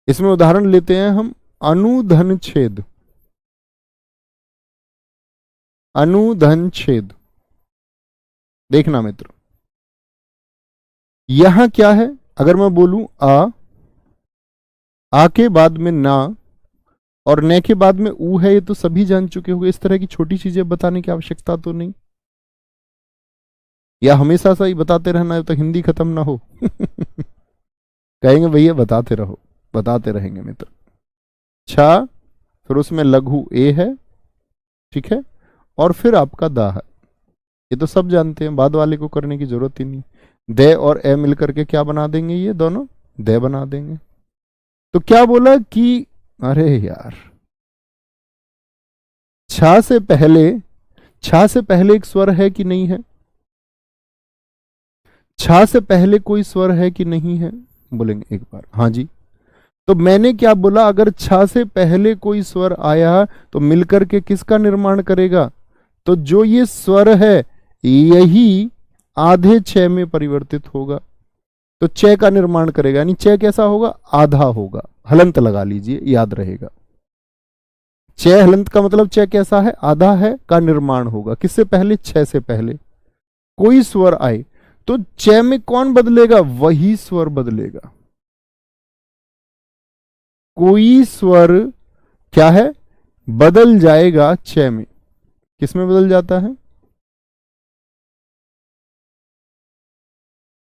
इसमें उदाहरण लेते हैं हम, अनुधन छेद। अनुधन छेद, देखना मित्र, यहां क्या है? अगर मैं बोलूं आ के बाद में ना और न के बाद में ऊ है, ये तो सभी जान चुके होंगे, इस तरह की छोटी चीजें बताने की आवश्यकता तो नहीं, या हमेशा सा ही बताते रहना है तो हिंदी खत्म ना हो। कहेंगे भैया बताते रहो, बताते रहेंगे मित्र। छा, फिर उसमें लघु ए है, ठीक है, और फिर आपका दा है, ये तो सब जानते हैं, बाद वाले को करने की जरूरत ही नहीं। दे और ए मिलकर के क्या बना देंगे? ये दोनों दे बना देंगे। तो क्या बोला कि अरे यार, छा से पहले एक स्वर है कि नहीं है? छा से पहले कोई स्वर है कि नहीं है? बोलेंगे एक बार, हाँ जी। तो मैंने क्या बोला, अगर छा से पहले कोई स्वर आया तो मिलकर के किसका निर्माण करेगा? तो जो ये स्वर है यही आधे छ में परिवर्तित होगा, तो च का निर्माण करेगा, यानी च कैसा होगा? आधा होगा। हलंत लगा लीजिए, याद रहेगा। च हलंत का मतलब च कैसा है? आधा है, का निर्माण होगा किससे पहले? छ से पहले। कोई स्वर आए तो च में कौन बदलेगा? वही स्वर बदलेगा। कोई स्वर क्या है? बदल जाएगा च में। किसमें बदल जाता है?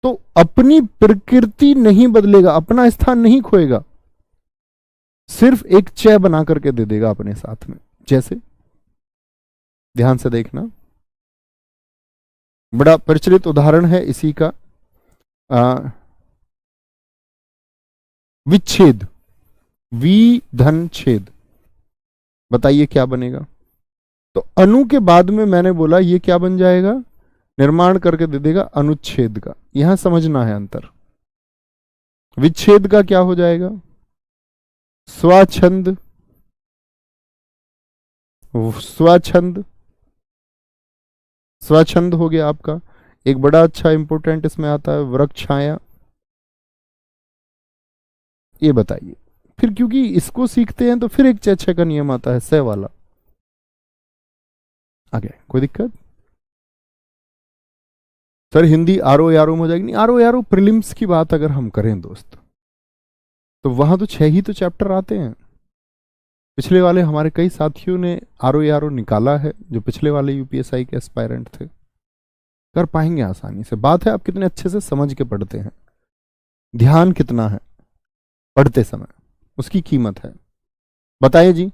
तो अपनी प्रकृति नहीं बदलेगा, अपना स्थान नहीं खोएगा, सिर्फ एक च बना करके दे देगा अपने साथ में। जैसे, ध्यान से देखना, बड़ा प्रचलित उदाहरण है इसी का, विच्छेद, वी धन छेद। बताइए क्या बनेगा? तो अनु के बाद में मैंने बोला ये क्या बन जाएगा? निर्माण करके दे देगा अनुच्छेद का। यहां समझना है अंतर। विच्छेद का क्या हो जाएगा? स्वच्छंद, स्वच्छंद, स्वच्छंद हो गया आपका। एक बड़ा अच्छा इंपोर्टेंट इसमें आता है वृक्षाया, ये बताइए। फिर क्योंकि इसको सीखते हैं तो फिर एक छह छह का नियम आता है, सह वाला। आगे कोई दिक्कत? सर हिंदी आरो यारो में हो जाएगी? नहीं, आरो यारो प्रीलिम्स की बात अगर हम करें दोस्त, तो वहां तो 6 ही तो चैप्टर आते हैं। पिछले वाले हमारे कई साथियों ने आरो यारो निकाला है, जो पिछले वाले यूपीएसआई के एस्पायरेंट थे, कर पाएंगे आसानी से। बात है आप कितने अच्छे से समझ के पढ़ते हैं, ध्यान कितना है पढ़ते समय, उसकी कीमत है। बताइए जी।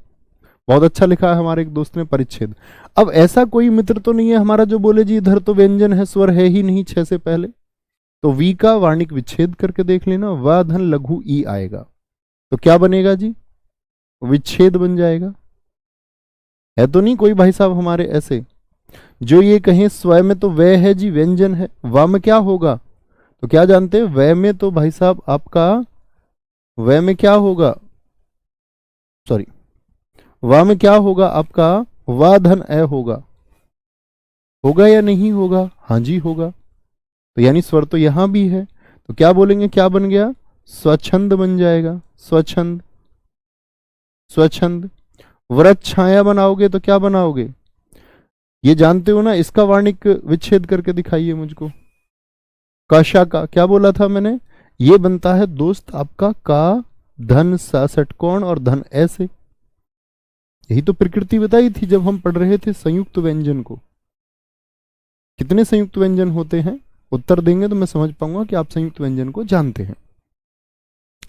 बहुत अच्छा लिखा है हमारे एक दोस्त ने, परिच्छेद। अब ऐसा कोई मित्र तो नहीं है हमारा जो बोले जी इधर तो व्यंजन है, स्वर है ही नहीं 6 से पहले, तो वी का वार्णिक विच्छेद करके देख लेना, व धन लघु ई आएगा, तो क्या बनेगा जी? विच्छेद बन जाएगा। है तो नहीं कोई भाई साहब हमारे ऐसे जो ये कहें स्वयं में तो वह है जी व्यंजन है, व में क्या होगा? तो क्या जानते हैं, वह में तो भाई साहब आपका, वह में क्या होगा, सॉरी, व में क्या होगा आपका, व धन ए होगा। होगा या नहीं होगा? हाँ जी होगा। तो यानी स्वर तो यहां भी है, तो क्या बोलेंगे, क्या बन गया? स्वच्छंद बन जाएगा, स्वच्छंद। स्वच्छंद। व्रत छाया बनाओगे तो क्या बनाओगे? ये जानते हो ना, इसका वार्णिक विच्छेद करके दिखाइए मुझको। काशा का क्या बोला था मैंने? ये बनता है दोस्त आपका का धन सा षटकोण और धन ऐसे। यही तो प्रकृति बताई थी जब हम पढ़ रहे थे संयुक्त व्यंजन को। कितने संयुक्त व्यंजन होते हैं? उत्तर देंगे तो मैं समझ पाऊंगा कि आप संयुक्त व्यंजन को जानते हैं।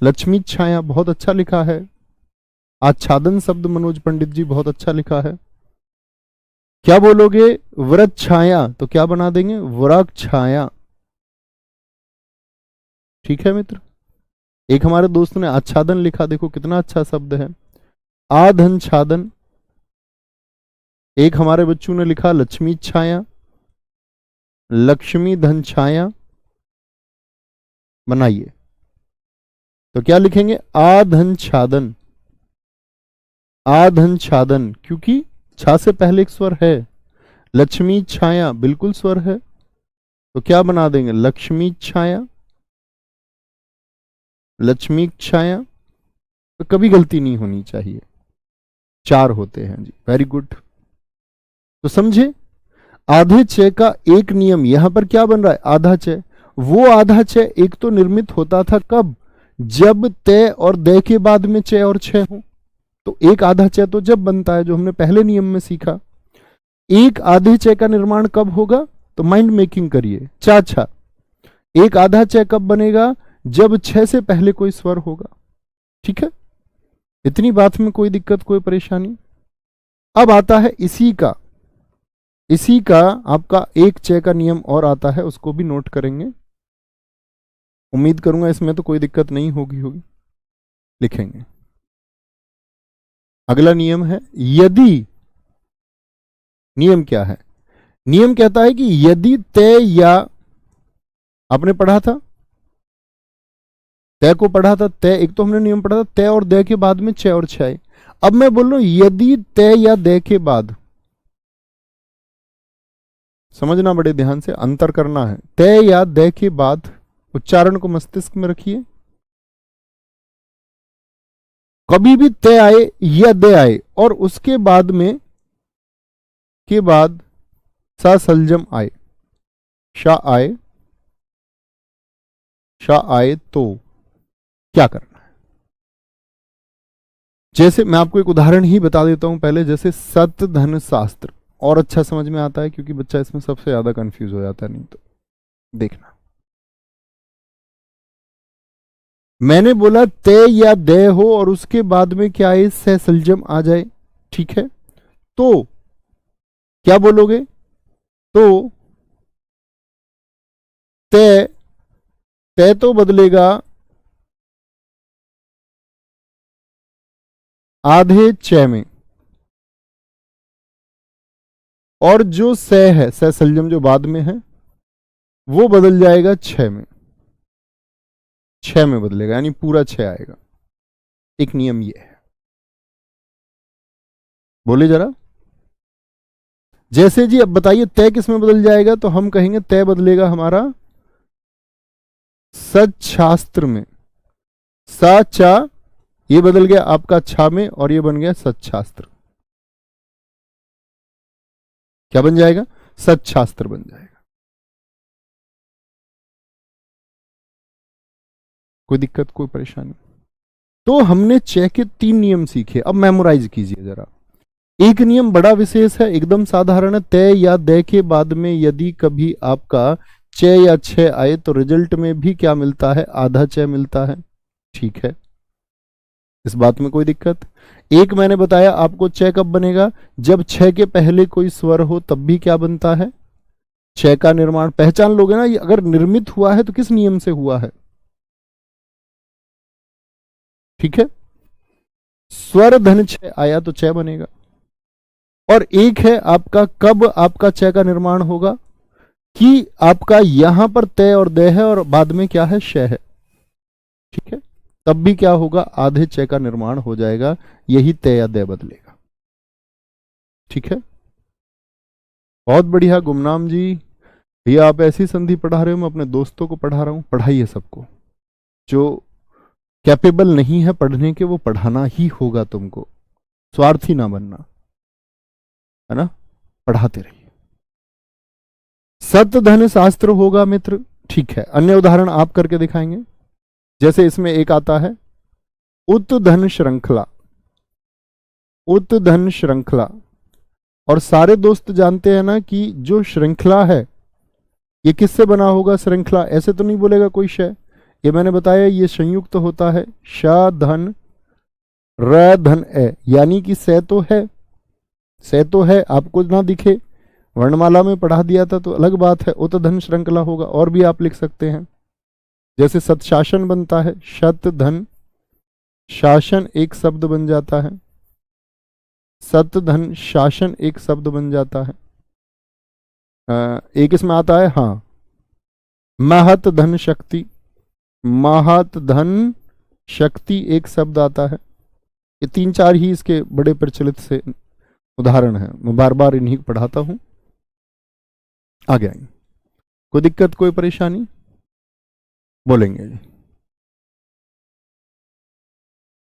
लक्ष्मी छाया बहुत अच्छा लिखा है। आच्छादन शब्द मनोज पंडित जी बहुत अच्छा लिखा है। क्या बोलोगे? व्रत छाया, तो क्या बना देंगे? व्रक छाया। ठीक है मित्र। एक हमारे दोस्त ने आच्छादन लिखा, देखो कितना अच्छा शब्द है, आधन छादन। एक हमारे बच्चों ने लिखा लक्ष्मी छाया, लक्ष्मी धन छाया। बनाइए तो क्या लिखेंगे? आधन छादन। आधन छादन, क्योंकि छा से पहले एक स्वर है। लक्ष्मी छाया बिल्कुल स्वर है, तो क्या बना देंगे? लक्ष्मी छाया, लक्ष्मी छाया। तो कभी गलती नहीं होनी चाहिए। 4 होते हैं जी, वेरी गुड। तो समझे, आधे च का एक नियम यहां पर क्या बन रहा है? आधा च। वो आधा च एक तो निर्मित होता था कब? जब तय और दे के बाद में च और छ हो। तो एक आधा च तो जब बनता है, जो हमने पहले नियम में सीखा। एक आधे च का निर्माण कब होगा? तो माइंड मेकिंग करिए, चा छा। एक आधा च कब बनेगा? जब छ से पहले कोई स्वर होगा। ठीक है, इतनी बात में कोई दिक्कत, कोई परेशानी? अब आता है इसी का आपका एक च का नियम और आता है, उसको भी नोट करेंगे। उम्मीद करूंगा इसमें तो कोई दिक्कत नहीं होगी। लिखेंगे। अगला नियम है यदि। नियम क्या है? नियम कहता है कि यदि तय या, आपने पढ़ा था तय को, पढ़ा था तय, एक तो हमने नियम पढ़ा था तय और दे के बाद में च और छ। अब मैं बोल रहा हूं यदि तय या दे के बाद, समझना बड़े ध्यान से, अंतर करना है। तय या दे के बाद, उच्चारण को मस्तिष्क में रखिए। कभी भी तय आए या दे आए और उसके बाद में के बाद सा सलजम आए, शा आए तो क्या करना है? जैसे मैं आपको एक उदाहरण ही बता देता हूं पहले, जैसे सत धन शास्त्र, और अच्छा समझ में आता है क्योंकि बच्चा इसमें सबसे ज्यादा कंफ्यूज हो जाता है। नहीं तो देखना, मैंने बोला तय या दे हो और उसके बाद में क्या है? सह सलजम आ जाए। ठीक है, तो क्या बोलोगे? तो तय तो बदलेगा आधे च में, और जो सह है, सह सलजम जो बाद में है, वो बदल जाएगा छ में। छ में बदलेगा, यानी पूरा छ आएगा। एक नियम ये है, बोले जरा। जैसे जी अब बताइए तय किस में बदल जाएगा? तो हम कहेंगे तय बदलेगा हमारा सच्छास्त्र में। सा चा, ये बदल गया आपका छा में और ये बन गया सच्छास्त्र। क्या बन जाएगा? सच्छास्त्र बन जाएगा। कोई दिक्कत, कोई परेशानी? तो हमने च के 3 नियम सीखे, अब मेमोराइज कीजिए जरा। एक नियम बड़ा विशेष है, एकदम साधारण है। तय या दय के बाद में यदि कभी आपका च या छ आए तो रिजल्ट में भी क्या मिलता है? आधा च मिलता है। ठीक है, इस बात में कोई दिक्कत? एक मैंने बताया आपको, च कब बनेगा? जब छ के पहले कोई स्वर हो तब भी क्या बनता है? छ का निर्माण। पहचान लोगे ना, ये अगर निर्मित हुआ है तो किस नियम से हुआ है? ठीक है, स्वर धन छ आया तो च बनेगा। और एक है आपका, कब आपका च का निर्माण होगा? कि आपका यहां पर तय और दय है और बाद में क्या है? श है। ठीक है, तब भी क्या होगा? आधे च का निर्माण हो जाएगा, यही तय या दय बदलेगा। ठीक है, बहुत बढ़िया गुमनाम जी। ये आप ऐसी संधि पढ़ा रहे हो, मैं अपने दोस्तों को पढ़ा रहा हूं। पढ़ाइए सबको, जो कैपेबल नहीं है पढ़ने के वो पढ़ाना ही होगा तुमको, स्वार्थी ना बनना, है ना? पढ़ाते रहिए। सत धन शास्त्र होगा मित्र। ठीक है, अन्य उदाहरण आप करके दिखाएंगे। जैसे इसमें एक आता है उत धन श्रृंखला। उत धन श्रृंखला, और सारे दोस्त जानते हैं ना कि जो श्रृंखला है ये किससे बना होगा? श्रृंखला ऐसे तो नहीं बोलेगा कोई शय, ये मैंने बताया ये संयुक्त तो होता है। श धन र धन ए, यानी कि से तो है, से तो है, आपको ना दिखे, वर्णमाला में पढ़ा दिया था तो अलग बात है। उत धन श्रृंखला होगा। और भी आप लिख सकते हैं, जैसे सतशासन बनता है, शत धन शासन एक शब्द बन जाता है, सत धन शासन एक शब्द बन जाता है। एक इसमें आता है, हाँ, महत धन शक्ति, महत धन शक्ति एक शब्द आता है। ये 3-4 ही इसके बड़े प्रचलित से उदाहरण हैं, मैं बार बार इन्हीं को पढ़ाता हूं। आगे आएंगे, कोई दिक्कत, कोई परेशानी? बोलेंगे जी,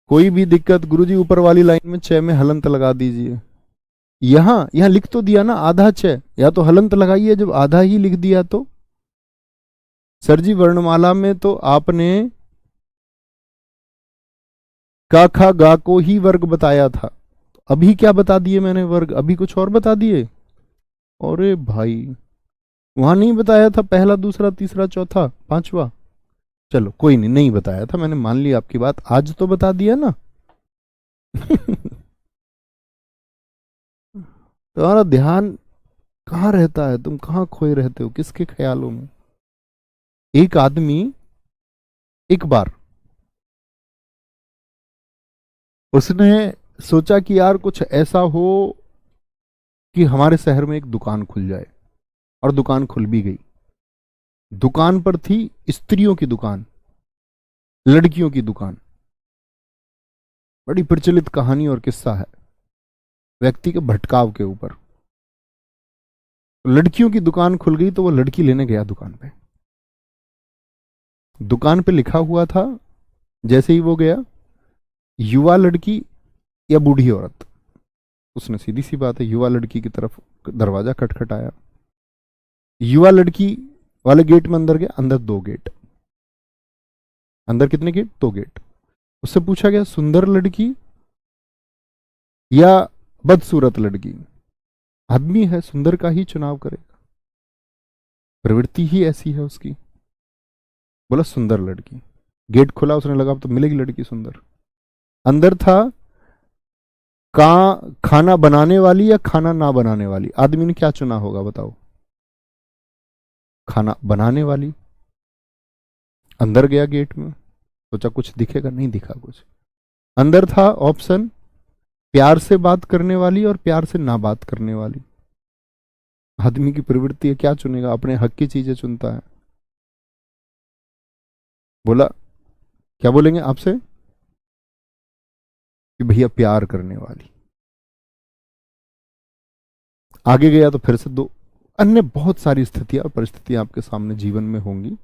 कोई भी दिक्कत? गुरुजी ऊपर वाली लाइन में च में हलंत लगा दीजिए। यहां लिख तो दिया ना आधा च, या तो हलंत लगाइए। जब आधा ही लिख दिया तो सर जी वर्णमाला में तो आपने का खा गा को ही वर्ग बताया था, अभी क्या बता दिए मैंने वर्ग? अभी कुछ और बता दिए। अरे भाई, वहां नहीं बताया था पहला, दूसरा, तीसरा, चौथा, पांचवा? चलो कोई नहीं, नहीं बताया था मैंने, मान ली आपकी बात, आज तो बता दिया ना। तुम्हारा ध्यान कहाँ रहता है? तुम कहाँ खोए रहते हो? किसके ख्यालों में? एक आदमी एक बार उसने सोचा कि यार कुछ ऐसा हो कि हमारे शहर में एक दुकान खुल जाए, और दुकान खुल भी गई। दुकान पर थी स्त्रियों की दुकान, लड़कियों की दुकान। बड़ी प्रचलित कहानी और किस्सा है व्यक्ति के भटकाव के ऊपर। लड़कियों की दुकान खुल गई तो वो लड़की लेने गया दुकान पे। दुकान पे लिखा हुआ था, जैसे ही वो गया, युवा लड़की या बूढ़ी औरत। उसने सीधी सी बात है युवा लड़की की तरफ दरवाजा खटखटाया। युवा लड़की वाले गेट में अंदर गया, अंदर 2 गेट। अंदर कितने गेट? 2 गेट। उससे पूछा गया सुंदर लड़की या बदसूरत लड़की? आदमी है, सुंदर का ही चुनाव करेगा, प्रवृत्ति ही ऐसी है उसकी। बोला सुंदर लड़की। गेट खुला, उसने लगा तो मिलेगी लड़की सुंदर। अंदर था खाना बनाने वाली या खाना ना बनाने वाली? आदमी ने क्या चुना होगा बताओ? खाना बनाने वाली। अंदर गया गेट में, सोचा कुछ दिखेगा, नहीं दिखा कुछ। अंदर था ऑप्शन प्यार से बात करने वाली और प्यार से ना बात करने वाली। आदमी की प्रवृत्ति है, क्या चुनेगा? अपने हक की चीजें चुनता है। बोला क्या बोलेंगे आपसे कि भैया प्यार करने वाली। आगे गया तो फिर से 2। अन्य बहुत सारी स्थितियां और परिस्थितियां आपके सामने जीवन में होंगी,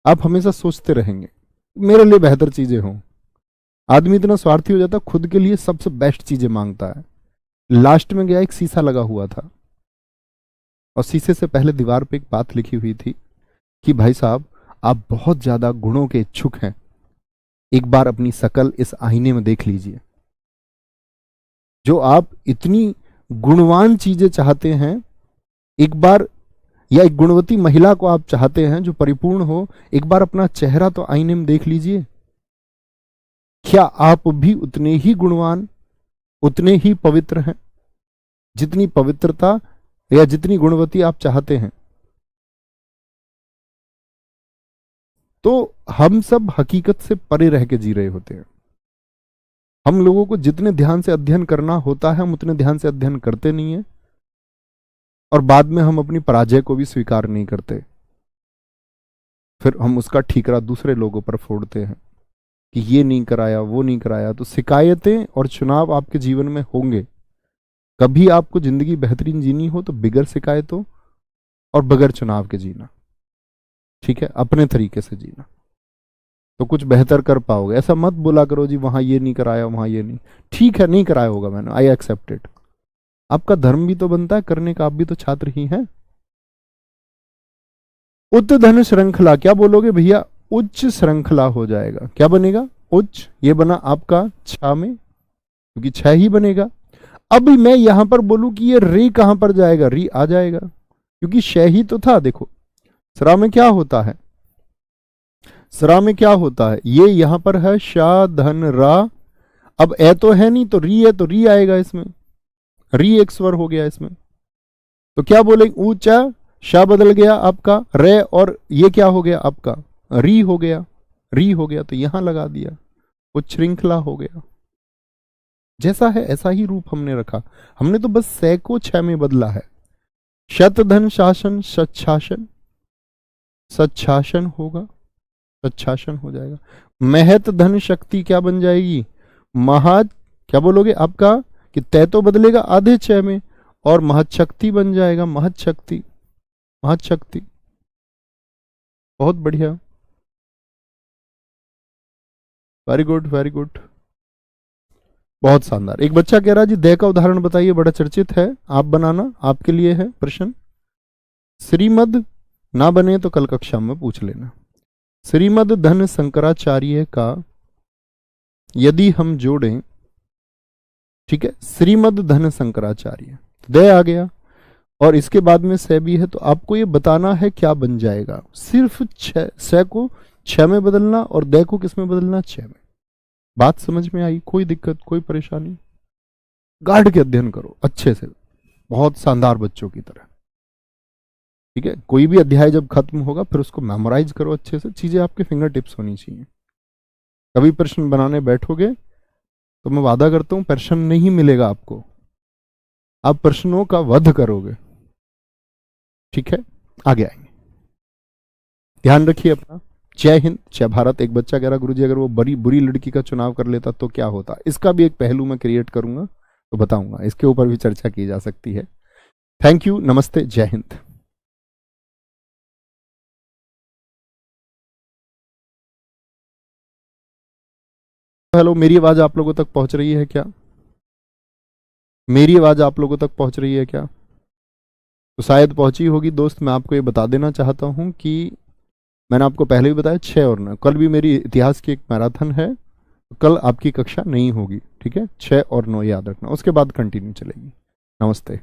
आप हमेशा सोचते रहेंगे मेरे लिए बेहतर चीजें हों। आदमी इतना स्वार्थी हो जाता है, खुद के लिए सबसे बेस्ट चीजें मांगता है। लास्ट में गया, एक शीशा लगा हुआ था और शीशे से पहले दीवार पे एक बात लिखी हुई थी कि भाई साहब, आप बहुत ज्यादा गुणों के इच्छुक हैं, एक बार अपनी शकल इस आईने में देख लीजिए। जो आप इतनी गुणवान चीजें चाहते हैं, एक बार, या एक गुणवती महिला को आप चाहते हैं जो परिपूर्ण हो, एक बार अपना चेहरा तो आईने में देख लीजिए। क्या आप भी उतने ही गुणवान, उतने ही पवित्र हैं, जितनी पवित्रता या जितनी गुणवती आप चाहते हैं? तो हम सब हकीकत से परे रह के जी रहे होते हैं। हम लोगों को जितने ध्यान से अध्ययन करना होता है, हम उतने ध्यान से अध्ययन करते नहीं है, और बाद में हम अपनी पराजय को भी स्वीकार नहीं करते। फिर हम उसका ठीकरा दूसरे लोगों पर फोड़ते हैं कि ये नहीं कराया, वो नहीं कराया। तो शिकायतें और चुनाव आपके जीवन में होंगे। कभी आपको जिंदगी बेहतरीन जीनी हो तो बिगर शिकायतों और बगैर चुनाव के जीना, ठीक है, अपने तरीके से जीना, तो कुछ बेहतर कर पाओगे। ऐसा मत बोला करो जी वहां ये नहीं कराया, वहां ये नहीं। ठीक है, नहीं कराया होगा मैंने, आई एक्सेप्ट इट। आपका धर्म भी तो बनता है करने का, आप भी तो छात्र ही हैं। उच्च धन श्रृंखला, क्या बोलोगे भैया? उच्च श्रृंखला हो जाएगा। क्या बनेगा? उच्च, ये बना आपका छा में, क्योंकि छह ही बनेगा। अब मैं यहां पर बोलूं कि ये री कहां पर जाएगा? री आ जाएगा, क्योंकि शय ही तो था। देखो सरा में क्या होता है, सरा में क्या होता है, ये यहां पर है शा धन रा। अब ए तो है नहीं, तो री है, तो री आएगा इसमें। री एक स्वर हो गया इसमें, तो क्या बोलेंगे? ऊंचा, शा बदल गया आपका रे, और ये क्या हो गया आपका? री हो गया, री हो गया, तो यहां लगा दिया, उच्च श्रृंखला हो गया। जैसा है ऐसा ही रूप हमने रखा, हमने तो बस सै को छह में बदला है। शत धन शासन, सच्छासन, सच्छासन होगा, सच्छासन हो जाएगा। महत धन शक्ति क्या बन जाएगी? महा, क्या बोलोगे आपका? कि तय तो बदलेगा आधे छह में, और महत शक्ति बन जाएगा, महत शक्ति, महत शक्ति। बहुत बढ़िया, वेरी गुड, वेरी गुड, बहुत शानदार। एक बच्चा कह रहा जी दय का उदाहरण बताइए, बड़ा चर्चित है, आप बनाना, आपके लिए है प्रश्न। श्रीमद ना बने तो कल कक्षा में पूछ लेना। श्रीमद धन शंकराचार्य का यदि हम जोड़ें, ठीक है, श्रीमद धन शंकराचार्य, दय आ गया और इसके बाद में से भी है, तो आपको ये बताना है क्या बन जाएगा। सिर्फ से को छह में बदलना और दय को किस में बदलना? छह में। बात समझ में आई? कोई दिक्कत, कोई परेशानी? गार्ड के अध्ययन करो अच्छे से, बहुत शानदार बच्चों की तरह, ठीक है। कोई भी अध्याय जब खत्म होगा फिर उसको मेमोराइज करो अच्छे से, चीजें आपके फिंगर टिप्स होनी चाहिए। कभी प्रश्न बनाने बैठोगे तो मैं वादा करता हूं प्रश्न नहीं मिलेगा आपको, आप प्रश्नों का वध करोगे, ठीक है। आगे आएंगे, ध्यान रखिए अपना। जय हिंद, जय भारत। एक बच्चा कह रहा गुरुजी अगर वो बड़ी बुरी लड़की का चुनाव कर लेता तो क्या होता? इसका भी एक पहलू मैं क्रिएट करूंगा तो बताऊंगा, इसके ऊपर भी चर्चा की जा सकती है। थैंक यू, नमस्ते, जय हिंद। हेलो, मेरी आवाज आप लोगों तक पहुंच रही है क्या? मेरी आवाज आप लोगों तक पहुंच रही है क्या? तो शायद पहुंची होगी दोस्त। मैं आपको ये बता देना चाहता हूं कि मैंने आपको पहले भी बताया 6 और 9, कल भी मेरी इतिहास की एक मैराथन है, कल आपकी कक्षा नहीं होगी, ठीक है। 6 और 9 याद रखना, उसके बाद कंटिन्यू चलेगी। नमस्ते।